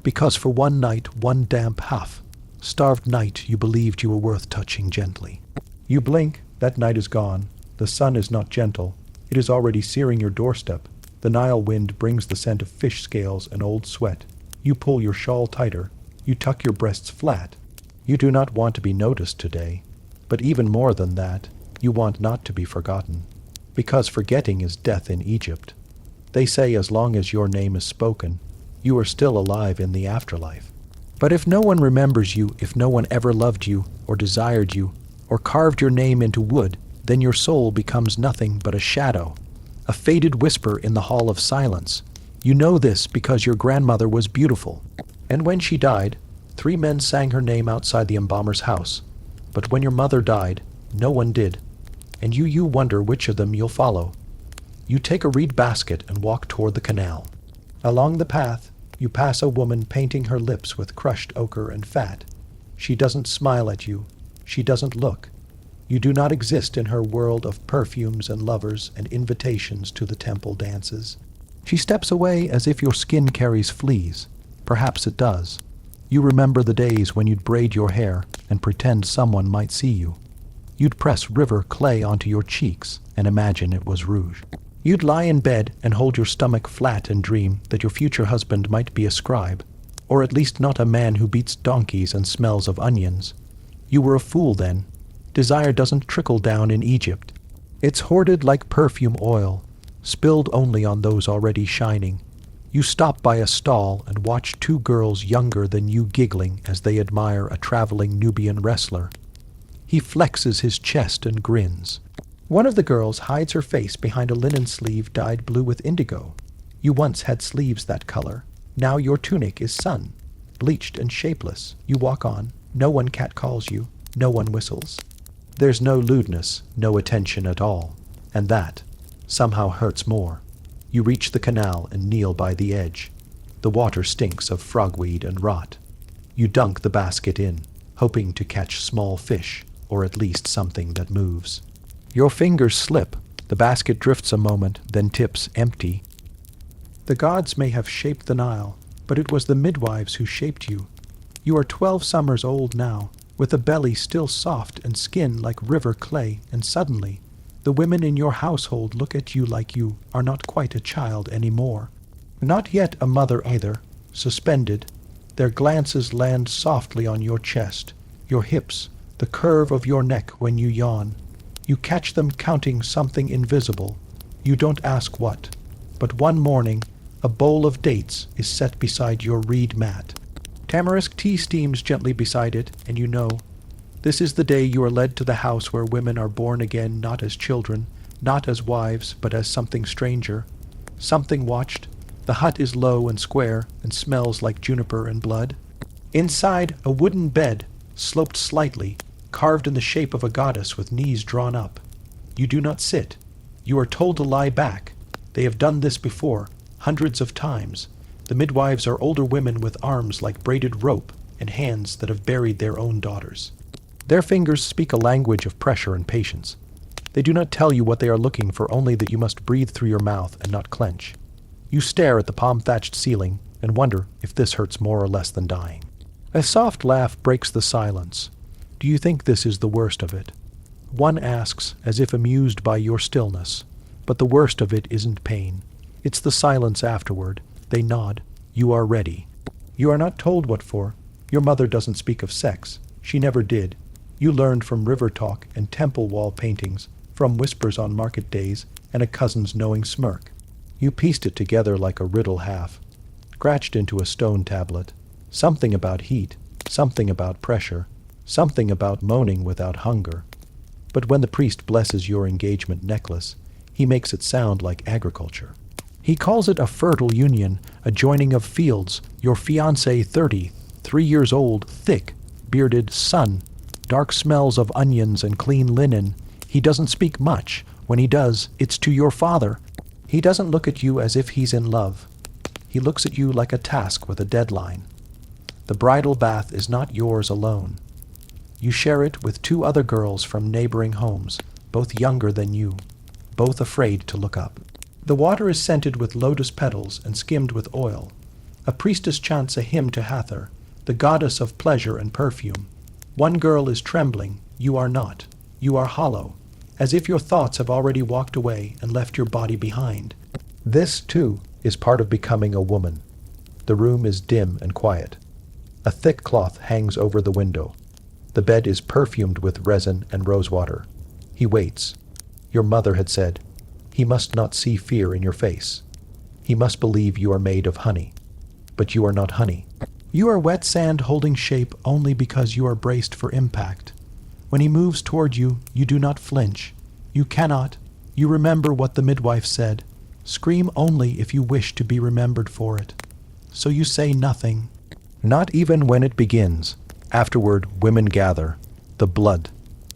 Speaker 1: because for one night, one damp half-starved night, you believed you were worth touching gently. You blink, that night is gone. The sun is not gentle. It is already searing your doorstep. The Nile wind brings the scent of fish scales and old sweat. You pull your shawl tighter. You tuck your breasts flat. You do not want to be noticed today. But even more than that, you want not to be forgotten. Because forgetting is death in Egypt. They say as long as your name is spoken, you are still alive in the afterlife. But if no one remembers you, if no one ever loved you, or desired you, or carved your name into wood, then your soul becomes nothing but a shadow, a faded whisper in the hall of silence. You know this because your grandmother was beautiful. And when she died, 3 men sang her name outside the embalmer's house. But when your mother died, no one did. And you wonder which of them you'll follow. You take a reed basket and walk toward the canal. Along the path, you pass a woman painting her lips with crushed ochre and fat. She doesn't smile at you. She doesn't look. You do not exist in her world of perfumes and lovers and invitations to the temple dances. She steps away as if your skin carries fleas. Perhaps it does. You remember the days when you'd braid your hair and pretend someone might see you. You'd press river clay onto your cheeks and imagine it was rouge. You'd lie in bed and hold your stomach flat and dream that your future husband might be a scribe, or at least not a man who beats donkeys and smells of onions. You were a fool then. Desire doesn't trickle down in Egypt. It's hoarded like perfume oil, spilled only on those already shining. You stop by a stall and watch 2 girls younger than you giggling as they admire a traveling Nubian wrestler. He flexes his chest and grins. One of the girls hides her face behind a linen sleeve dyed blue with indigo. You once had sleeves that color. Now your tunic is sun, bleached and shapeless. You walk on. No one catcalls you. No one whistles. There's no lewdness, no attention at all. And that somehow hurts more. You reach the canal and kneel by the edge. The water stinks of frogweed and rot. You dunk the basket in, hoping to catch small fish, or at least something that moves. Your fingers slip. The basket drifts a moment, then tips empty. The gods may have shaped the Nile, but it was the midwives who shaped you. You are 12 summers old now, with a belly still soft and skin like river clay, and suddenly, the women in your household look at you like you are not quite a child anymore. Not yet a mother either, suspended. Their glances land softly on your chest, your hips, the curve of your neck when you yawn. You catch them counting something invisible. You don't ask what. But one morning, a bowl of dates is set beside your reed mat. Tamarisk tea steams gently beside it, and you know. This is the day you are led to the house where women are born again not as children, not as wives, but as something stranger. Something watched. The hut is low and square, and smells like juniper and blood. Inside, a wooden bed, sloped slightly, carved in the shape of a goddess with knees drawn up. You do not sit. You are told to lie back. They have done this before, hundreds of times. The midwives are older women with arms like braided rope and hands that have buried their own daughters. Their fingers speak a language of pressure and patience. They do not tell you what they are looking for, only that you must breathe through your mouth and not clench. You stare at the palm-thatched ceiling and wonder if this hurts more or less than dying. A soft laugh breaks the silence. Do you think this is the worst of it? One asks, as if amused by your stillness. But the worst of it isn't pain. It's the silence afterward. They nod. You are ready. You are not told what for. Your mother doesn't speak of sex. She never did. You learned from river talk and temple wall paintings, from whispers on market days and a cousin's knowing smirk. You pieced it together like a riddle half, scratched into a stone tablet. Something about heat, something about pressure, something about moaning without hunger. But when the priest blesses your engagement necklace, he makes it sound like agriculture. He calls it a fertile union, a joining of fields, your fiancé 30, 3 years old, thick, bearded son, dark smells of onions and clean linen. He doesn't speak much. When he does, it's to your father. He doesn't look at you as if he's in love. He looks at you like a task with a deadline. The bridal bath is not yours alone. You share it with 2 other girls from neighboring homes, both younger than you, both afraid to look up. The water is scented with lotus petals and skimmed with oil. A priestess chants a hymn to Hathor, the goddess of pleasure and perfume. One girl is trembling, you are not. You are hollow, as if your thoughts have already walked away and left your body behind. This, too, is part of becoming a woman. The room is dim and quiet. A thick cloth hangs over the window. The bed is perfumed with resin and rosewater. He waits. Your mother had said, "He must not see fear in your face. He must believe you are made of honey." But you are not honey. You are wet sand holding shape only because you are braced for impact. When he moves toward you, you do not flinch. You cannot. You remember what the midwife said. Scream only if you wish to be remembered for it. So you say nothing. Not even when it begins. Afterward, women gather. The blood.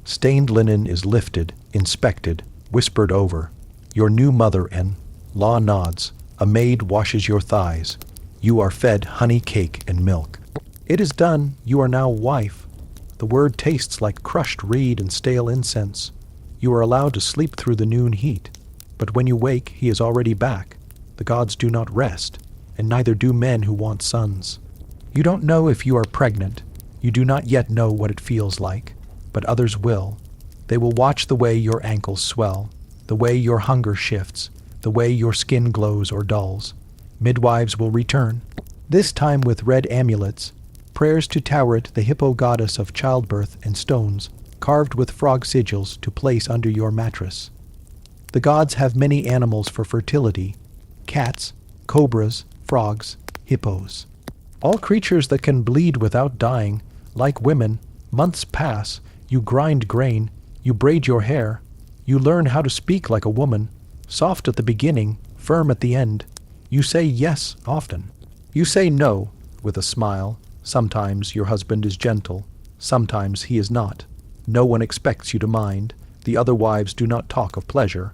Speaker 1: Stained linen is lifted, inspected, whispered over. Your new mother-in-law nods. A maid washes your thighs. You are fed honey cake and milk. It is done. You are now wife. The word tastes like crushed reed and stale incense. You are allowed to sleep through the noon heat. But when you wake, he is already back. The gods do not rest, and neither do men who want sons. You don't know if you are pregnant. You do not yet know what it feels like, but others will. They will watch the way your ankles swell, the way your hunger shifts, the way your skin glows or dulls. Midwives will return, this time with red amulets, prayers to Tauret, the hippo goddess of childbirth, and stones, carved with frog sigils to place under your mattress. The gods have many animals for fertility: cats, cobras, frogs, hippos. All creatures that can bleed without dying. Like women, months pass, you grind grain, you braid your hair, you learn how to speak like a woman, soft at the beginning, firm at the end. You say yes often. You say no with a smile. Sometimes your husband is gentle, sometimes he is not. No one expects you to mind. The other wives do not talk of pleasure,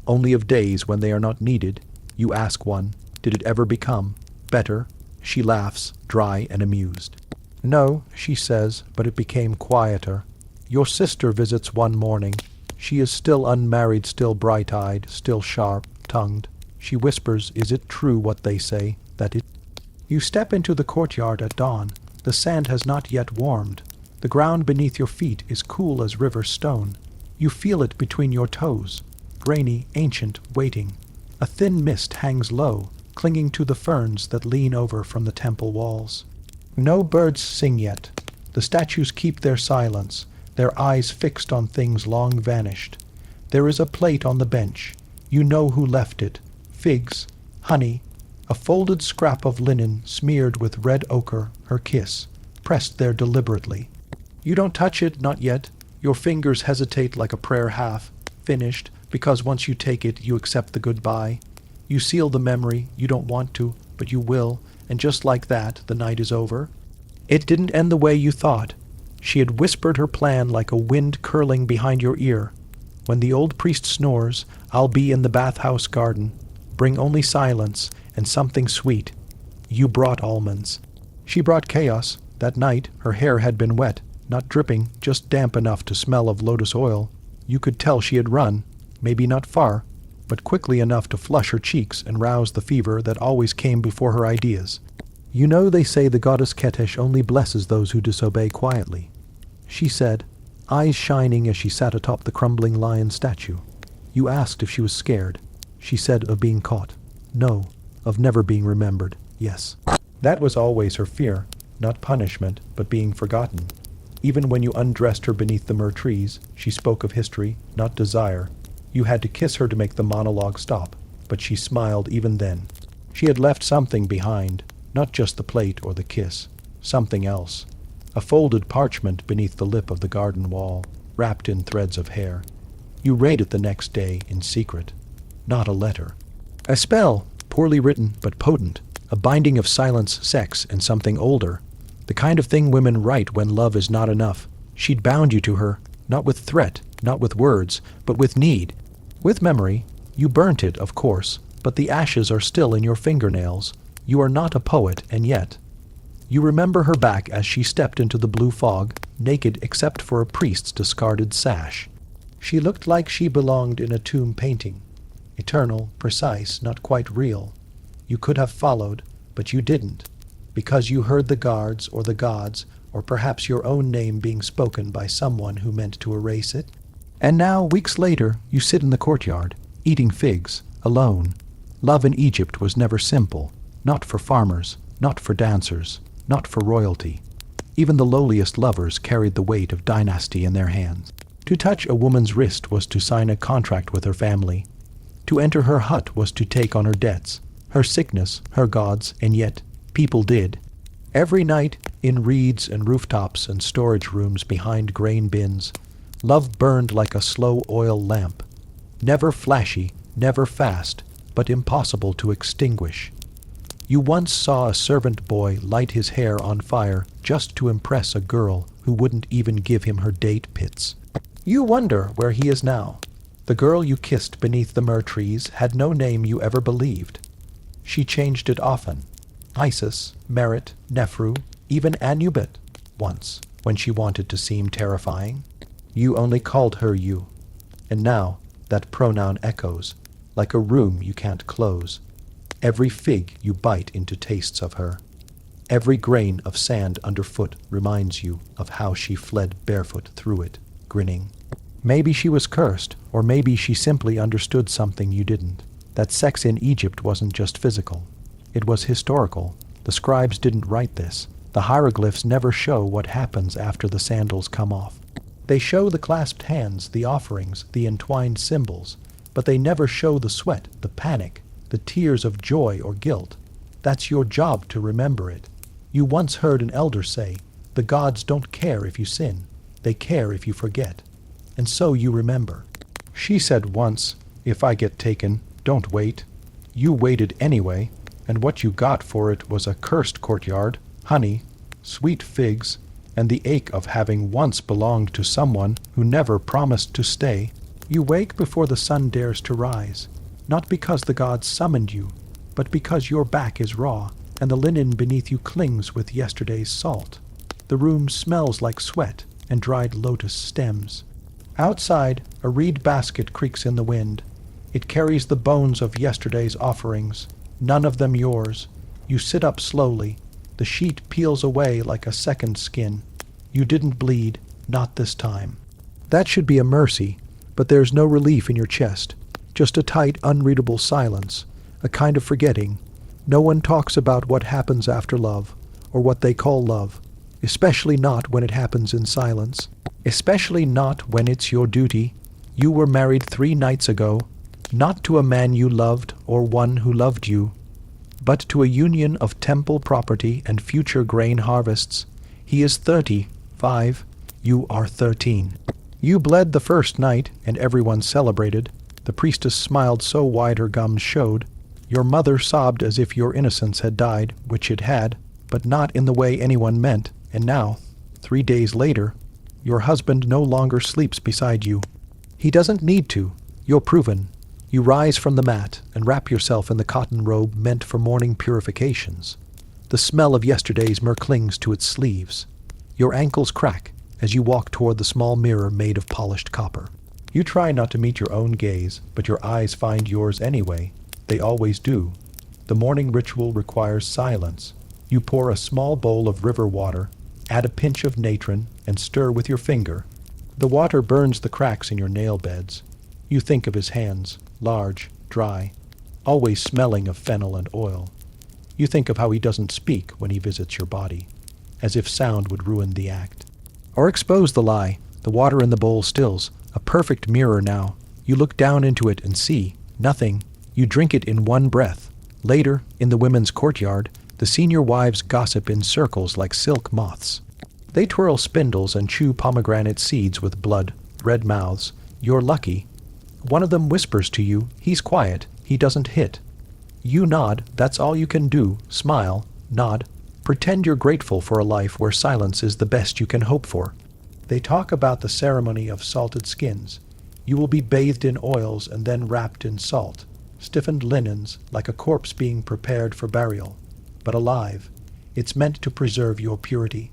Speaker 1: only of days when they are not needed. You ask one, "Did it ever become better?" She laughs, dry and amused. "No," she says, "but it became quieter. Your sister visits one morning. She is still unmarried, still bright-eyed, still sharp-tongued. She whispers, 'Is it true what they say, that it—'" You step into the courtyard at dawn. The sand has not yet warmed. The ground beneath your feet is cool as river stone. You feel it between your toes, grainy, ancient, waiting. A thin mist hangs low, clinging to the ferns that lean over from the temple walls. No birds sing yet. The statues keep their silence, their eyes fixed on things long vanished. There is a plate on the bench. You know who left it. Figs, honey, a folded scrap of linen smeared with red ochre, her kiss, pressed there deliberately. You don't touch it, not yet. Your fingers hesitate like a prayer half, finished, because once you take it, you accept the goodbye. You seal the memory. You don't want to, but you will, and just like that, the night is over. It didn't end the way you thought. She had whispered her plan like a wind curling behind your ear. When the old priest snores, I'll be in the bathhouse garden. Bring only silence and something sweet. You brought almonds. She brought chaos. That night, her hair had been wet, not dripping, just damp enough to smell of lotus oil. You could tell she had run, maybe not far, but quickly enough to flush her cheeks and rouse the fever that always came before her ideas. You know they say the goddess Ketesh only blesses those who disobey quietly. She said, eyes shining as she sat atop the crumbling lion statue. You asked if she was scared. She said of being caught. No, of never being remembered. Yes. That was always her fear, not punishment, but being forgotten. Even when you undressed her beneath the myrrh trees, she spoke of history, not desire. You had to kiss her to make the monologue stop, but she smiled even then. She had left something behind, not just the plate or the kiss, something else. A folded parchment beneath the lip of the garden wall, wrapped in threads of hair. You read it the next day in secret. Not a letter. A spell, poorly written but potent, a binding of silence, sex, and something older. The kind of thing women write when love is not enough. She'd bound you to her, not with threat, not with words, but with need. With memory. You burnt it, of course, but the ashes are still in your fingernails. You are not a poet, and yet. You remember her back as she stepped into the blue fog, naked except for a priest's discarded sash. She looked like she belonged in a tomb painting. Eternal, precise, not quite real. You could have followed, but you didn't, because you heard the guards or the gods, or perhaps your own name being spoken by someone who meant to erase it. And now, weeks later, you sit in the courtyard, eating figs, alone. Love in Egypt was never simple, not for farmers, not for dancers, not for royalty. Even the lowliest lovers carried the weight of dynasty in their hands. To touch a woman's wrist was to sign a contract with her family. To enter her hut was to take on her debts, her sickness, her gods, and yet people did. Every night, in reeds and rooftops and storage rooms behind grain bins, love burned like a slow oil lamp. Never flashy, never fast, but impossible to extinguish. You once saw a servant boy light his hair on fire just to impress a girl who wouldn't even give him her date pits. You wonder where he is now. The girl you kissed beneath the myrrh trees had no name you ever believed. She changed it often. Isis, Merit, Nephru, even Anubit, once, when she wanted to seem terrifying. You only called her you. And now, that pronoun echoes, like a room you can't close. Every fig you bite into tastes of her. Every grain of sand underfoot reminds you of how she fled barefoot through it, grinning. Maybe she was cursed, or maybe she simply understood something you didn't. That sex in Egypt wasn't just physical. It was historical. The scribes didn't write this. The hieroglyphs never show what happens after the sandals come off. They show the clasped hands, the offerings, the entwined symbols, but they never show the sweat, the panic, the tears of joy or guilt. That's your job to remember it. You once heard an elder say, "The gods don't care if you sin. They care if you forget." And so you remember. She said once, "If I get taken, don't wait." You waited anyway, and what you got for it was a cursed courtyard, honey, sweet figs, and the ache of having once belonged to someone who never promised to stay. You wake before the sun dares to rise, not because the gods summoned you, but because your back is raw, and the linen beneath you clings with yesterday's salt. The room smells like sweat and dried lotus stems. Outside, a reed basket creaks in the wind. It carries the bones of yesterday's offerings, none of them yours. You sit up slowly. The sheet peels away like a second skin. You didn't bleed, not this time. That should be a mercy, but there's no relief in your chest, just a tight, unreadable silence, a kind of forgetting. No one talks about what happens after love, or what they call love, especially not when it happens in silence. Especially not when it's your duty. You were married 3 nights ago, not to a man you loved or one who loved you, but to a union of temple property and future grain harvests. He is 35, you are 13. You bled the first night, and everyone celebrated. The priestess smiled so wide her gums showed. Your mother sobbed as if your innocence had died, which it had, but not in the way anyone meant, and now, 3 days later, your husband no longer sleeps beside you. He doesn't need to. You're proven. You rise from the mat and wrap yourself in the cotton robe meant for morning purifications. The smell of yesterday's myrrh clings to its sleeves. Your ankles crack as you walk toward the small mirror made of polished copper. You try not to meet your own gaze, but your eyes find yours anyway. They always do. The morning ritual requires silence. You pour a small bowl of river water, add a pinch of natron, and stir with your finger. The water burns the cracks in your nail beds. You think of his hands, large, dry, always smelling of fennel and oil. You think of how he doesn't speak when he visits your body, as if sound would ruin the act. Or expose the lie. The water in the bowl stills, a perfect mirror now. You look down into it and see nothing. You drink it in one breath. Later, in the women's courtyard, the senior wives gossip in circles like silk moths. They twirl spindles and chew pomegranate seeds with blood, red mouths. You're lucky. One of them whispers to you, he's quiet, he doesn't hit. You nod, that's all you can do, smile, nod. Pretend you're grateful for a life where silence is the best you can hope for. They talk about the ceremony of salted skins. You will be bathed in oils and then wrapped in salt, stiffened linens like a corpse being prepared for burial. But alive, it's meant to preserve your purity,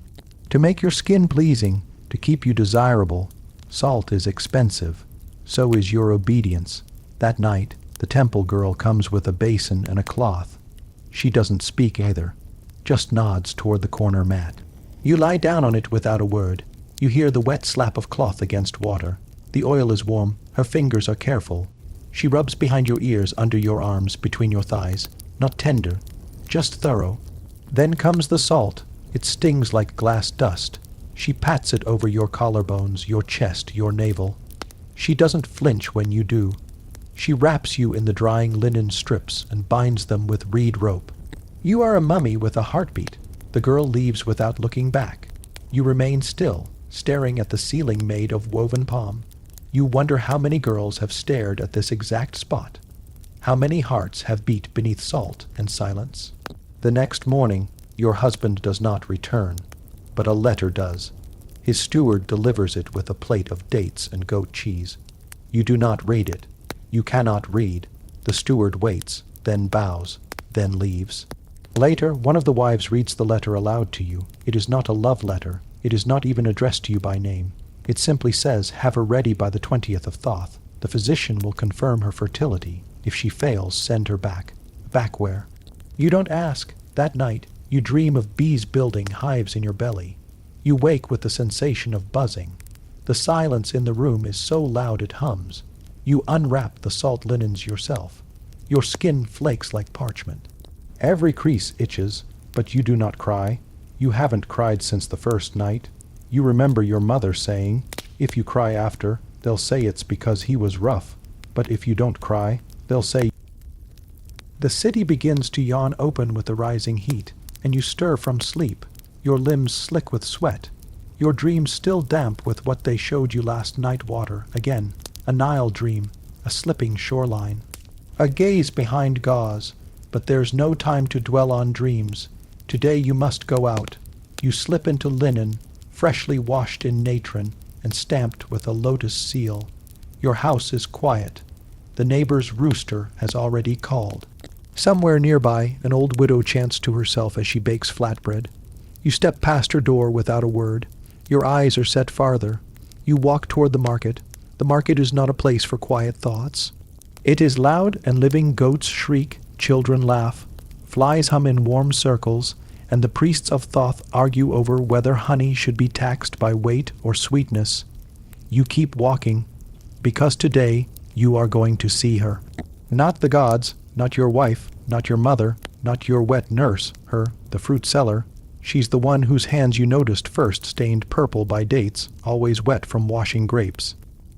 Speaker 1: to make your skin pleasing, to keep you desirable. Salt is expensive. So is your obedience. That night, the temple girl comes with a basin and a cloth. She doesn't speak either, just nods toward the corner mat. You lie down on it without a word. You hear the wet slap of cloth against water. The oil is warm. Her fingers are careful. She rubs behind your ears, under your arms, between your thighs. Not tender, just thorough. Then comes the salt. It stings like glass dust. She pats it over your collarbones, your chest, your navel. She doesn't flinch when you do. She wraps you in the drying linen strips and binds them with reed rope. You are a mummy with a heartbeat. The girl leaves without looking back. You remain still, staring at the ceiling made of woven palm. You wonder how many girls have stared at this exact spot. How many hearts have beat beneath salt and silence. The next morning, your husband does not return, but a letter does. His steward delivers it with a plate of dates and goat cheese. You do not read it. You cannot read. The steward waits, then bows, then leaves. Later, one of the wives reads the letter aloud to you. It is not a love letter. It is not even addressed to you by name. It simply says, have her ready by the 20th of Thoth. The physician will confirm her fertility. If she fails, send her back. Back where? You don't ask. That night, you dream of bees building hives in your belly. You wake with the sensation of buzzing. The silence in the room is so loud it hums. You unwrap the salt linens yourself. Your skin flakes like parchment. Every crease itches, but you do not cry. You haven't cried since the first night. You remember your mother saying, if you cry after, they'll say it's because he was rough. But if you don't cry, they'll say... The city begins to yawn open with the rising heat, and you stir from sleep, your limbs slick with sweat, your dreams still damp with what they showed you last night. Water, again, a Nile dream, a slipping shoreline, a gaze behind gauze, but there's no time to dwell on dreams. Today you must go out. You slip into linen, freshly washed in natron and stamped with a lotus seal. Your house is quiet. The neighbor's rooster has already called. Somewhere nearby, an old widow chants to herself as she bakes flatbread. You step past her door without a word. Your eyes are set farther. You walk toward the market. The market is not a place for quiet thoughts. It is loud, and living goats shriek, children laugh, flies hum in warm circles, and the priests of Thoth argue over whether honey should be taxed by weight or sweetness. You keep walking, because today you are going to see her. Not the gods, not your wife, not your mother, not your wet nurse, her, the fruit seller. She's the one whose hands you noticed first stained purple by dates, always wet from washing grapes.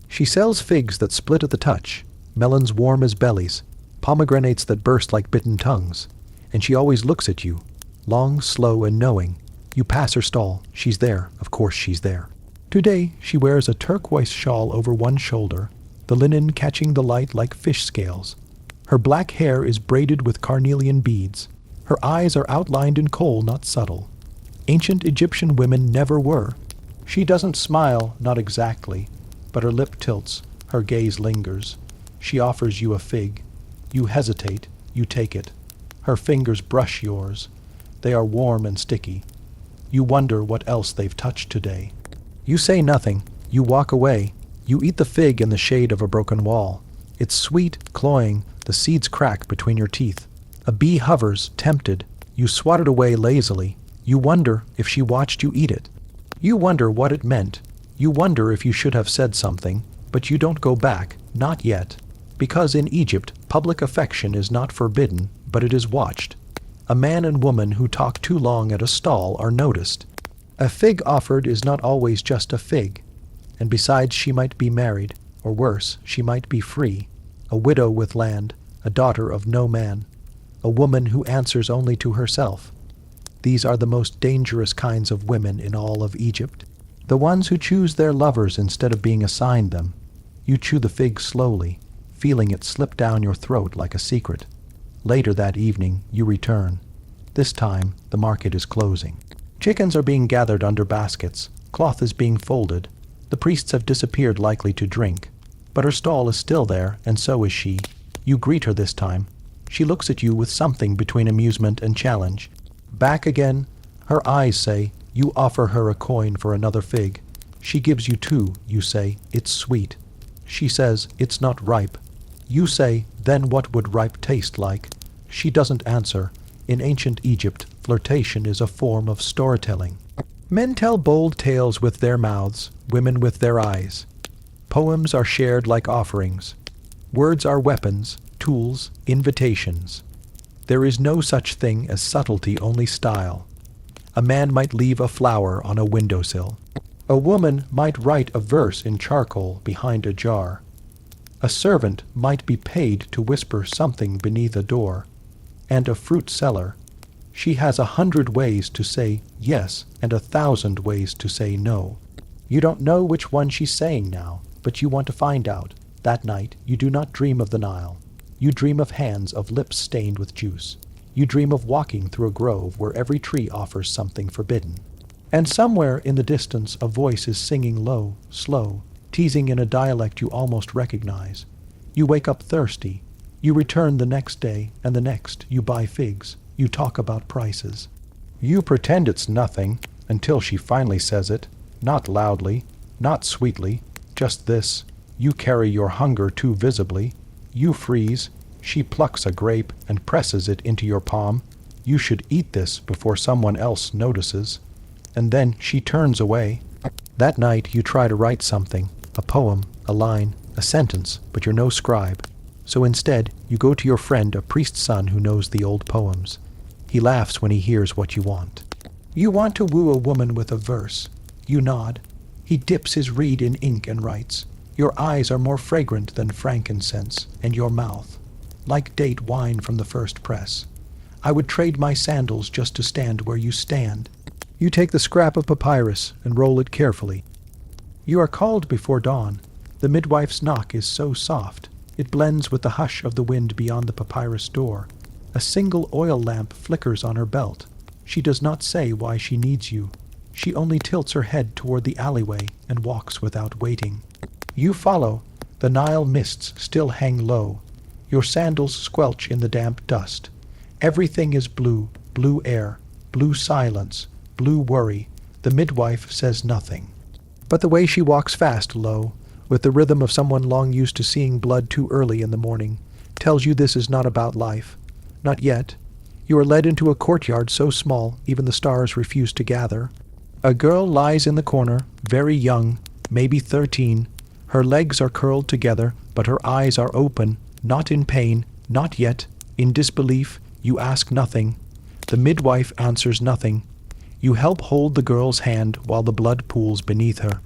Speaker 1: She sells figs that split at the touch, melons warm as bellies, pomegranates that burst like bitten tongues. And she always looks at you, long, slow, and knowing. You pass her stall. She's there. Of course she's there. Today she wears a turquoise shawl over one shoulder, the linen catching the light like fish scales. Her black hair is braided with carnelian beads. Her eyes are outlined in kohl, not subtle. Ancient Egyptian women never were. She doesn't smile, not exactly, but her lip tilts, her gaze lingers. She offers you a fig. You hesitate. You take it. Her fingers brush yours. They are warm and sticky. You wonder what else they've touched today. You say nothing. You walk away. You eat the fig in the shade of a broken wall. It's sweet, cloying. The seeds crack between your teeth. A bee hovers, tempted. You swat it away lazily. You wonder if she watched you eat it. You wonder what it meant. You wonder if you should have said something, but you don't go back, not yet. Because in Egypt, public affection is not forbidden, but it is watched. A man and woman who talk too long at a stall are noticed. A fig offered is not always just a fig, and besides she might be married, or worse, she might be free, a widow with land, a daughter of no man, a woman who answers only to herself. These are the most dangerous kinds of women in all of Egypt, the ones who choose their lovers instead of being assigned them. You chew the fig slowly, feeling it slip down your throat like a secret. Later that evening, you return. This time, the market is closing. Chickens are being gathered under baskets. Cloth is being folded. The priests have disappeared, likely to drink. But her stall is still there, and so is she. You greet her this time. She looks at you with something between amusement and challenge. Back again, her eyes say, you offer her a coin for another fig. She gives you 2, you say, it's sweet. She says, it's not ripe. You say, then what would ripe taste like? She doesn't answer. In ancient Egypt, flirtation is a form of storytelling. Men tell bold tales with their mouths, women with their eyes. Poems are shared like offerings. Words are weapons, tools, invitations. There is no such thing as subtlety, only style. A man might leave a flower on a windowsill. A woman might write a verse in charcoal behind a jar. A servant might be paid to whisper something beneath a door. And a fruit seller, she has 100 ways to say yes and 1,000 ways to say no. You don't know which one she's saying now, but you want to find out. That night, you do not dream of the Nile. You dream of hands, of lips stained with juice. You dream of walking through a grove where every tree offers something forbidden. And somewhere in the distance a voice is singing low, slow, teasing in a dialect you almost recognize. You wake up thirsty. You return the next day, and the next. You buy figs. You talk about prices. You pretend it's nothing, until she finally says it, not loudly, not sweetly, just this. You carry your hunger too visibly. You freeze. She plucks a grape and presses it into your palm. You should eat this before someone else notices. And then she turns away. That night you try to write something, a poem, a line, a sentence, but you're no scribe. So instead, you go to your friend, a priest's son who knows the old poems. He laughs when he hears what you want. You want to woo a woman with a verse. You nod. He dips his reed in ink and writes. Your eyes are more fragrant than frankincense, and your mouth, like date wine from the first press. I would trade my sandals just to stand where you stand. You take the scrap of papyrus and roll it carefully. You are called before dawn. The midwife's knock is so soft. It blends with the hush of the wind beyond the papyrus door. A single oil lamp flickers on her belt. She does not say why she needs you. She only tilts her head toward the alleyway and walks without waiting. You follow. The Nile mists still hang low. Your sandals squelch in the damp dust. Everything is blue, blue air, blue silence, blue worry. The midwife says nothing. But the way she walks fast, low, with the rhythm of someone long used to seeing blood too early in the morning, tells you this is not about life. Not yet. You are led into a courtyard so small even the stars refuse to gather. A girl lies in the corner, very young, maybe 13. Her legs are curled together, but her eyes are open, not in pain, not yet. In disbelief, you ask nothing. The midwife answers nothing. You help hold the girl's hand while the blood pools beneath her.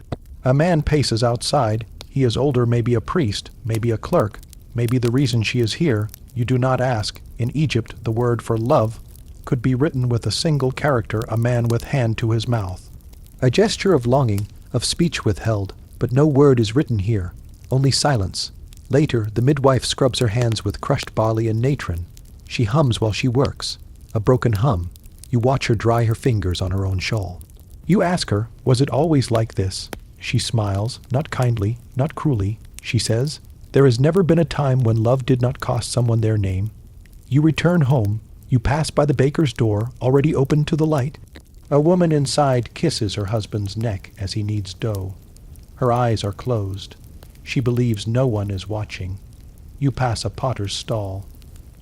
Speaker 1: A man paces outside. He is older, maybe a priest, maybe a clerk, maybe the reason she is here. You do not ask. In Egypt, the word for love could be written with a single character, a man with hand to his mouth. A gesture of longing, of speech withheld, but no word is written here, only silence. Later, the midwife scrubs her hands with crushed barley and natron. She hums while she works, a broken hum. You watch her dry her fingers on her own shawl. You ask her, was it always like this? She smiles, not kindly, not cruelly. She says, there has never been a time when love did not cost someone their name. You return home. You pass by the baker's door, already open to the light. A woman inside kisses her husband's neck as he kneads dough. Her eyes are closed. She believes no one is watching. You pass a potter's stall.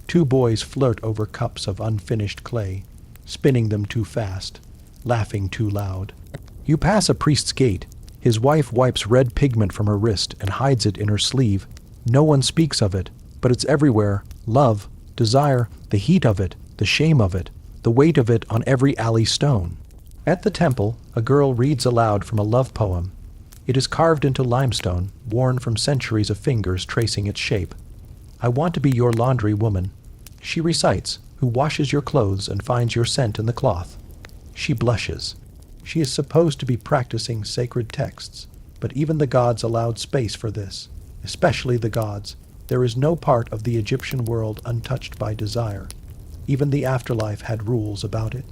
Speaker 1: 2 boys flirt over cups of unfinished clay, spinning them too fast, laughing too loud. You pass a priest's gate. His wife wipes red pigment from her wrist and hides it in her sleeve. No one speaks of it, but it's everywhere. Love, desire, the heat of it, the shame of it, the weight of it on every alley stone. At the temple, A girl reads aloud from a love poem. It is carved into limestone, worn from centuries of fingers tracing its shape. I want to be your laundry woman. She recites, who washes your clothes and finds your scent in the cloth. She blushes. She is supposed to be practicing sacred texts, but even the gods allowed space for this, especially the gods. There is no part of the Egyptian world untouched by desire. Even the afterlife had rules about it.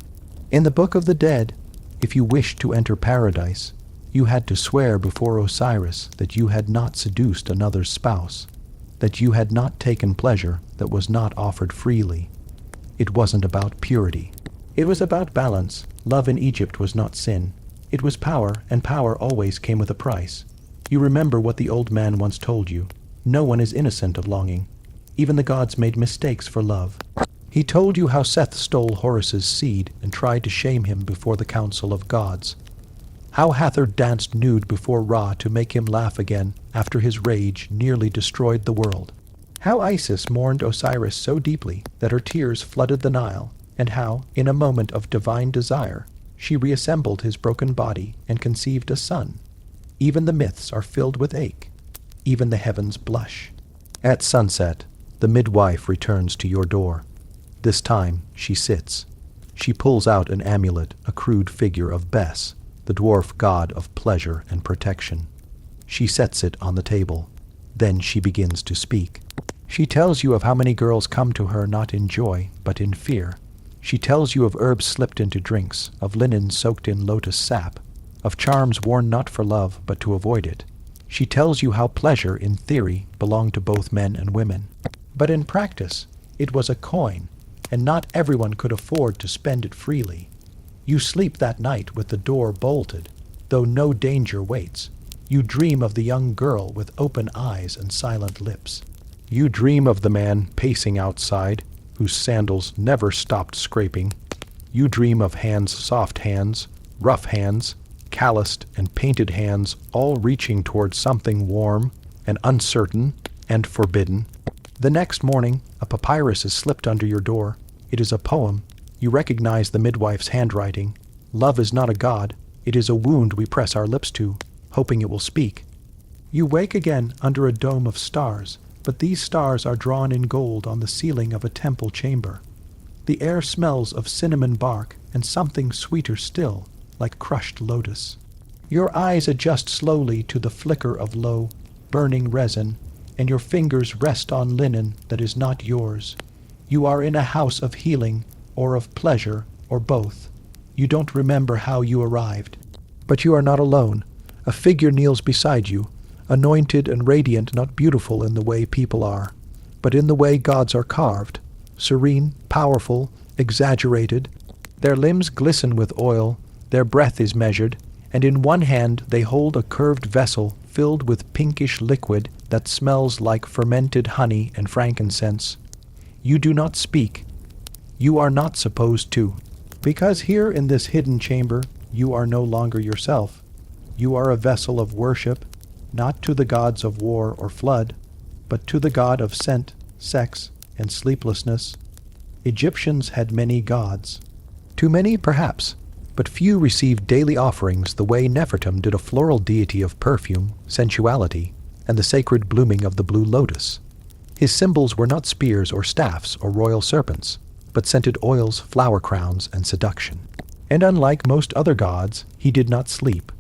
Speaker 1: In the Book of the Dead, if you wished to enter paradise, you had to swear before Osiris that you had not seduced another's spouse, that you had not taken pleasure that was not offered freely. It wasn't about purity. It was about balance. Love in Egypt was not sin. It was power, and power always came with a price. You remember what the old man once told you. No one is innocent of longing. Even the gods made mistakes for love. He told you how Seth stole Horus's seed and tried to shame him before the council of gods. How Hathor danced nude before Ra to make him laugh again after his rage nearly destroyed the world. How Isis mourned Osiris so deeply that her tears flooded the Nile, and how, in a moment of divine desire, she reassembled his broken body and conceived a son. Even the myths are filled with ache. Even the heavens blush. At sunset, the midwife returns to your door. This time, she sits. She pulls out an amulet, a crude figure of Bes, the dwarf god of pleasure and protection. She sets it on the table. Then she begins to speak. She tells you of how many girls come to her not in joy, but in fear. She tells you of herbs slipped into drinks, of linen soaked in lotus sap, of charms worn not for love, but to avoid it. She tells you how pleasure, in theory, belonged to both men and women. But in practice, it was a coin, and not everyone could afford to spend it freely. You sleep that night with the door bolted, though no danger waits. You dream of the young girl with open eyes and silent lips. You dream of the man pacing outside, whose sandals never stopped scraping. You dream of hands, soft hands, rough hands, calloused and painted hands, all reaching towards something warm and uncertain and forbidden. The next morning, a papyrus is slipped under your door. It is a poem. You recognize the midwife's handwriting. Love is not a god. It is a wound we press our lips to, hoping it will speak. You wake again under a dome of stars, but these stars are drawn in gold on the ceiling of a temple chamber. The air smells of cinnamon bark and something sweeter still, like crushed lotus. Your eyes adjust slowly to the flicker of low, burning resin, and your fingers rest on linen that is not yours. You are in a house of healing, or of pleasure, or both. You don't remember how you arrived. But you are not alone. A figure kneels beside you, anointed and radiant, not beautiful in the way people are, but in the way gods are carved, serene, powerful, exaggerated. Their limbs glisten with oil, their breath is measured, and in one hand they hold a curved vessel filled with pinkish liquid that smells like fermented honey and frankincense. You do not speak. You are not supposed to, because here in this hidden chamber you are no longer yourself. You are a vessel of worship, not to the gods of war or flood, but to the god of scent, sex, and sleeplessness. Egyptians had many gods. Too many, perhaps, but few received daily offerings the way Nefertum did a floral deity of perfume, sensuality, and the sacred blooming of the blue lotus. His symbols were not spears or staffs or royal serpents, but scented oils, flower crowns, and seduction. And unlike most other gods, he did not sleep.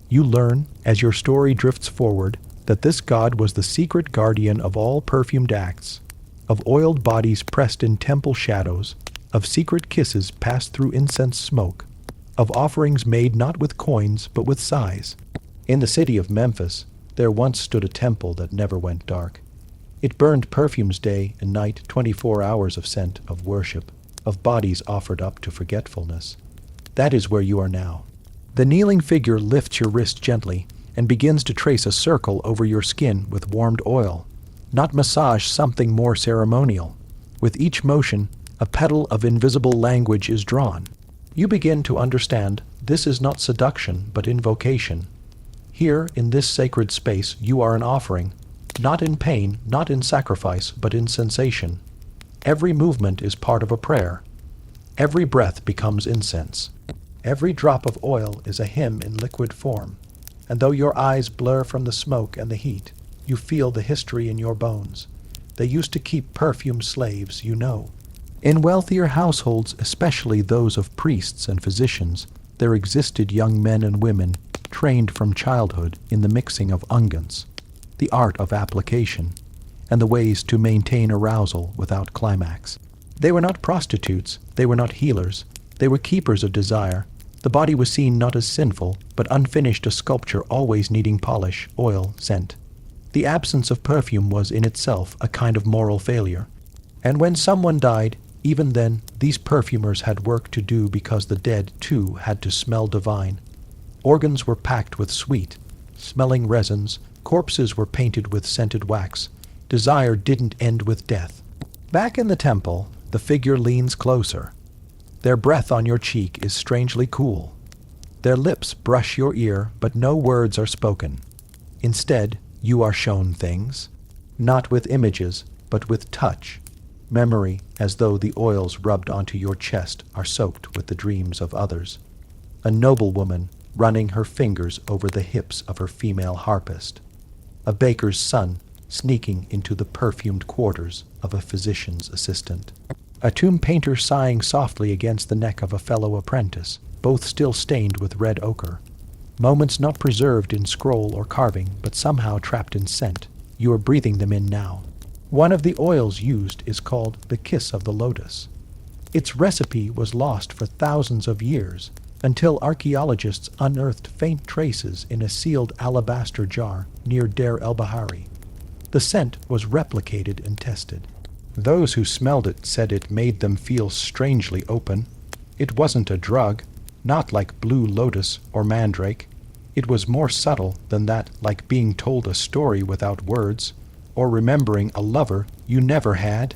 Speaker 1: You learn, as your story drifts forward, that this god was the secret guardian of all perfumed acts, of oiled bodies pressed in temple shadows, of secret kisses passed through incense smoke, of offerings made not with coins but with sighs. In the city of Memphis, there once stood a temple that never went dark. It burned perfumes day and night, 24 hours of scent, of worship, of bodies offered up to forgetfulness. That is where you are now. The kneeling figure lifts your wrist gently and begins to trace a circle over your skin with warmed oil, not massage, something more ceremonial. With each motion, a petal of invisible language is drawn. You begin to understand this is not seduction but invocation. Here, in this sacred space, you are an offering, not in pain, not in sacrifice, but in sensation. Every movement is part of a prayer. Every breath becomes incense. Every drop of oil is a hymn in liquid form, and though your eyes blur from the smoke and the heat, you feel the history in your bones. They used to keep perfume slaves, you know. In wealthier households, especially those of priests and physicians, there existed young men and women trained from childhood in the mixing of unguents, the art of application, and the ways to maintain arousal without climax. They were not prostitutes, they were not healers, they were keepers of desire. The body was seen not as sinful, but unfinished, a sculpture always needing polish, oil, scent. The absence of perfume was in itself a kind of moral failure. And when someone died, even then, these perfumers had work to do because the dead, too, had to smell divine. Organs were packed with sweet, smelling resins, corpses were painted with scented wax. Desire didn't end with death. Back in the temple, the figure leans closer. Their breath on your cheek is strangely cool. Their lips brush your ear, but no words are spoken. Instead, you are shown things, not with images, but with touch, memory, as though the oils rubbed onto your chest are soaked with the dreams of others. A noblewoman running her fingers over the hips of her female harpist. A baker's son sneaking into the perfumed quarters of a physician's assistant. A tomb painter sighing softly against the neck of a fellow apprentice, both still stained with red ochre. Moments not preserved in scroll or carving, but somehow trapped in scent. You are breathing them in now. One of the oils used is called the kiss of the lotus. Its recipe was lost for thousands of years, until archaeologists unearthed faint traces in a sealed alabaster jar near Deir el-Bahari. The scent was replicated and tested. Those who smelled it said it made them feel strangely open. It wasn't a drug, not like blue lotus or mandrake. It was more subtle than that, like being told a story without words, or remembering a lover you never had.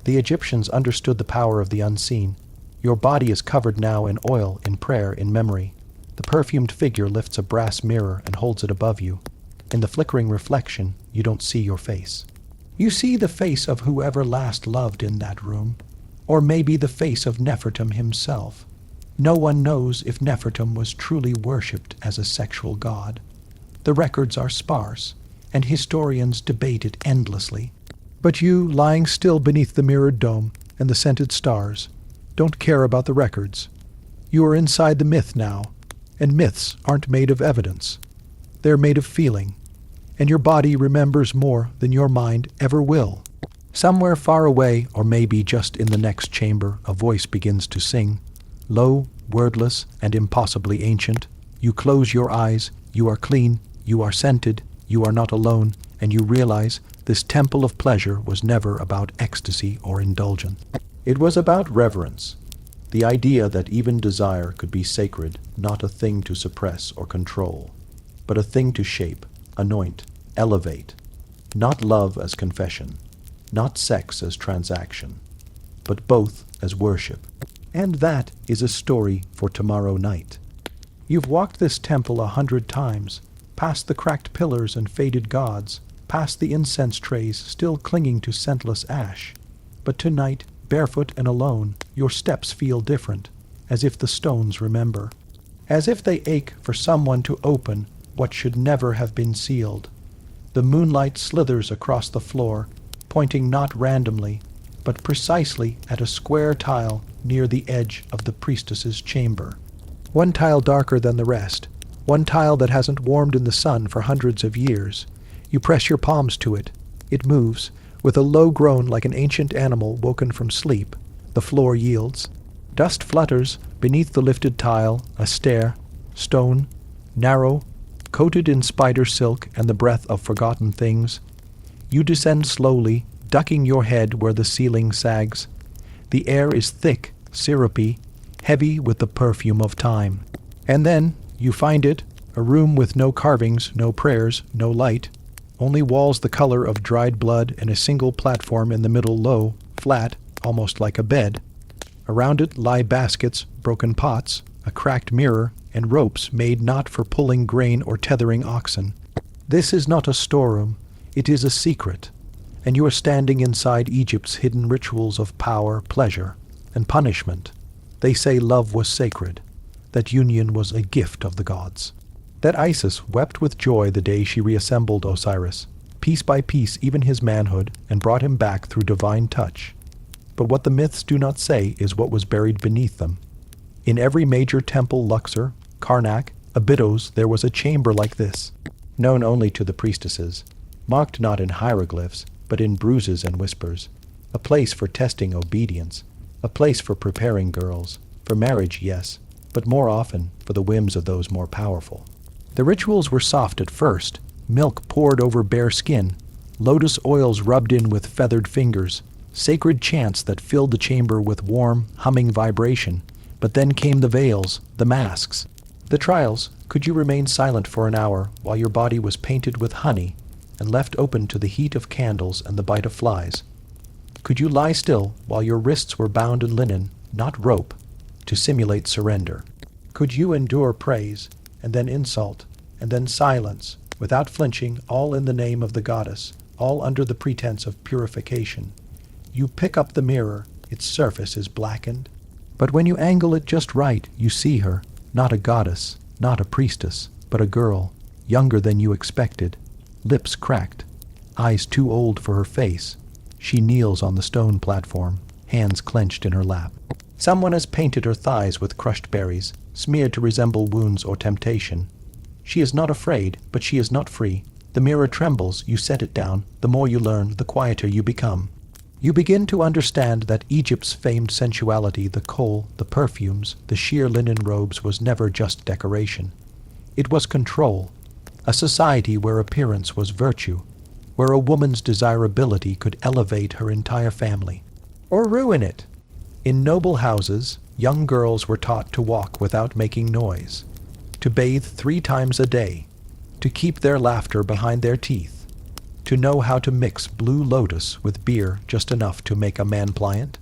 Speaker 1: The Egyptians understood the power of the unseen. Your body is covered now in oil, in prayer, in memory. The perfumed figure lifts a brass mirror and holds it above you. In the flickering reflection, you don't see your face. You see the face of whoever last loved in that room, or maybe the face of Nefertum himself. No one knows if Nefertum was truly worshipped as a sexual god. The records are sparse, and historians debate it endlessly. But you, lying still beneath the mirrored dome and the scented stars, don't care about the records. You are inside the myth now, and myths aren't made of evidence. They're made of feeling. And your body remembers more than your mind ever will. Somewhere far away, or maybe just in the next chamber, a voice begins to sing. Low, wordless, and impossibly ancient. You close your eyes, you are clean, you are scented, you are not alone, and you realize this temple of pleasure was never about ecstasy or indulgence. It was about reverence, the idea that even desire could be sacred, not a thing to suppress or control, but a thing to shape, anoint, elevate, not love as confession, not sex as transaction, but both as worship. And that is a story for tomorrow night. You've walked this temple 100 times, past the cracked pillars and faded gods, past the incense trays still clinging to scentless ash. But tonight, barefoot and alone, your steps feel different, as if the stones remember, as if they ache for someone to open what should never have been sealed. The moonlight slithers across the floor, pointing not randomly, but precisely at a square tile near the edge of the priestess's chamber. One tile darker than the rest, one tile that hasn't warmed in the sun for hundreds of years. You press your palms to it. It moves. With a low groan like an ancient animal woken from sleep, the floor yields. Dust flutters beneath the lifted tile, a stair, stone, narrow, coated in spider silk and the breath of forgotten things. You descend slowly, ducking your head where the ceiling sags. The air is thick, syrupy, heavy with the perfume of time. And then you find it, a room with no carvings, no prayers, no light, only walls the color of dried blood and a single platform in the middle low, flat, almost like a bed. Around it lie baskets, broken pots, a cracked mirror, and ropes made not for pulling grain or tethering oxen. This is not a storeroom, it is a secret, and you are standing inside Egypt's hidden rituals of power, pleasure, and punishment. They say love was sacred. that union was a gift of the gods. That Isis wept with joy the day she reassembled Osiris, piece by piece even his manhood, and brought him back through divine touch. But what the myths do not say is what was buried beneath them. In every major temple, Luxor, Karnak, Abydos, there was a chamber like this, known only to the priestesses, marked not in hieroglyphs, but in bruises and whispers, a place for testing obedience, a place for preparing girls, for marriage, yes, but more often for the whims of those more powerful. The rituals were soft at first, milk poured over bare skin, lotus oils rubbed in with feathered fingers, sacred chants that filled the chamber with warm, humming vibration. But then came the veils, the masks, the trials. Could you remain silent for an hour while your body was painted with honey and left open to the heat of candles and the bite of flies? Could you lie still while your wrists were bound in linen, not rope, to simulate surrender? Could you endure praise, and then insult, and then silence, without flinching, all in the name of the goddess, all under the pretense of purification? You pick up the mirror, its surface is blackened. But when you angle it just right, you see her, not a goddess, not a priestess, but a girl, younger than you expected, lips cracked, eyes too old for her face. She kneels on the stone platform, hands clenched in her lap. Someone has painted her thighs with crushed berries, smeared to resemble wounds or temptation. She is not afraid, but she is not free. The mirror trembles, you set it down. The more you learn, the quieter you become. You begin to understand that Egypt's famed sensuality, the kohl, the perfumes, the sheer linen robes, was never just decoration. It was control, a society where appearance was virtue, where a woman's desirability could elevate her entire family, or ruin it. In noble houses, young girls were taught to walk without making noise, to bathe 3 times a day, to keep their laughter behind their teeth, to know how to mix blue lotus with beer just enough to make a man pliant,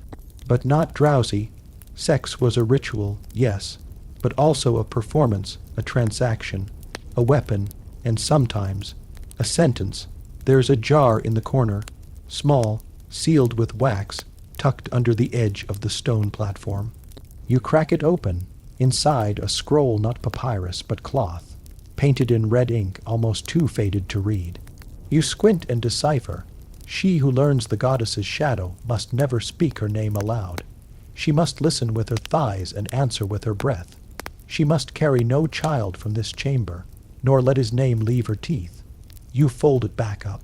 Speaker 1: but not drowsy. Sex was a ritual, yes, but also a performance, a transaction, a weapon, and sometimes a sentence. There's a jar in the corner, small, sealed with wax, tucked under the edge of the stone platform. You crack it open. Inside, a scroll, not papyrus, but cloth, painted in red ink almost too faded to read. You squint and decipher. She who learns the goddess's shadow must never speak her name aloud. She must listen with her thighs and answer with her breath. She must carry no child from this chamber, nor let his name leave her teeth. You fold it back up.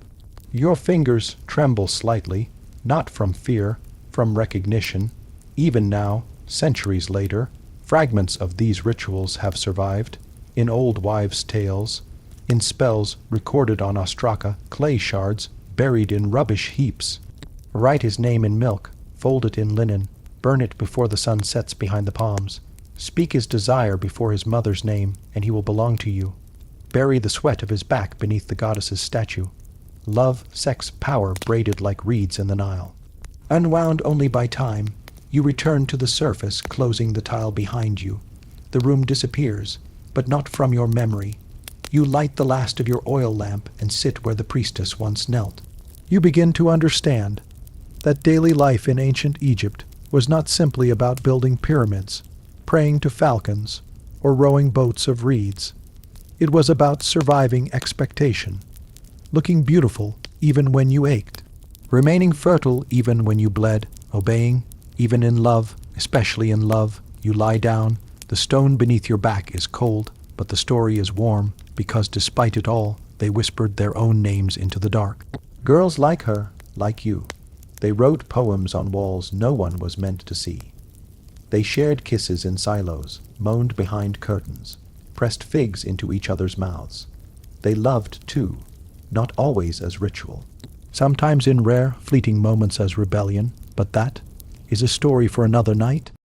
Speaker 1: Your fingers tremble slightly, not from fear, from recognition. Even now, centuries later, fragments of these rituals have survived, in old wives' tales, in spells recorded on ostraka, clay shards buried in rubbish heaps. Write his name in milk, fold it in linen, burn it before the sun sets behind the palms. Speak his desire before his mother's name, and he will belong to you. Bury the sweat of his back beneath the goddess's statue. Love, sex, power braided like reeds in the Nile. Unwound only by time, you return to the surface, closing the tile behind you. The room disappears, but not from your memory. You light the last of your oil lamp and sit where the priestess once knelt. You begin to understand that daily life in ancient Egypt was not simply about building pyramids, praying to falcons, or rowing boats of reeds. It was about surviving expectation, looking beautiful even when you ached, remaining fertile even when you bled, obeying, even in love, especially in love. You lie down, the stone beneath your back is cold, but the story is warm, because despite it all, they whispered their own names into the dark. Girls like her, like you. They wrote poems on walls no one was meant to see. They shared kisses in silos, moaned behind curtains, pressed figs into each other's mouths. They loved, too, not always as ritual. Sometimes in rare, fleeting moments as rebellion, but that is a story for another night.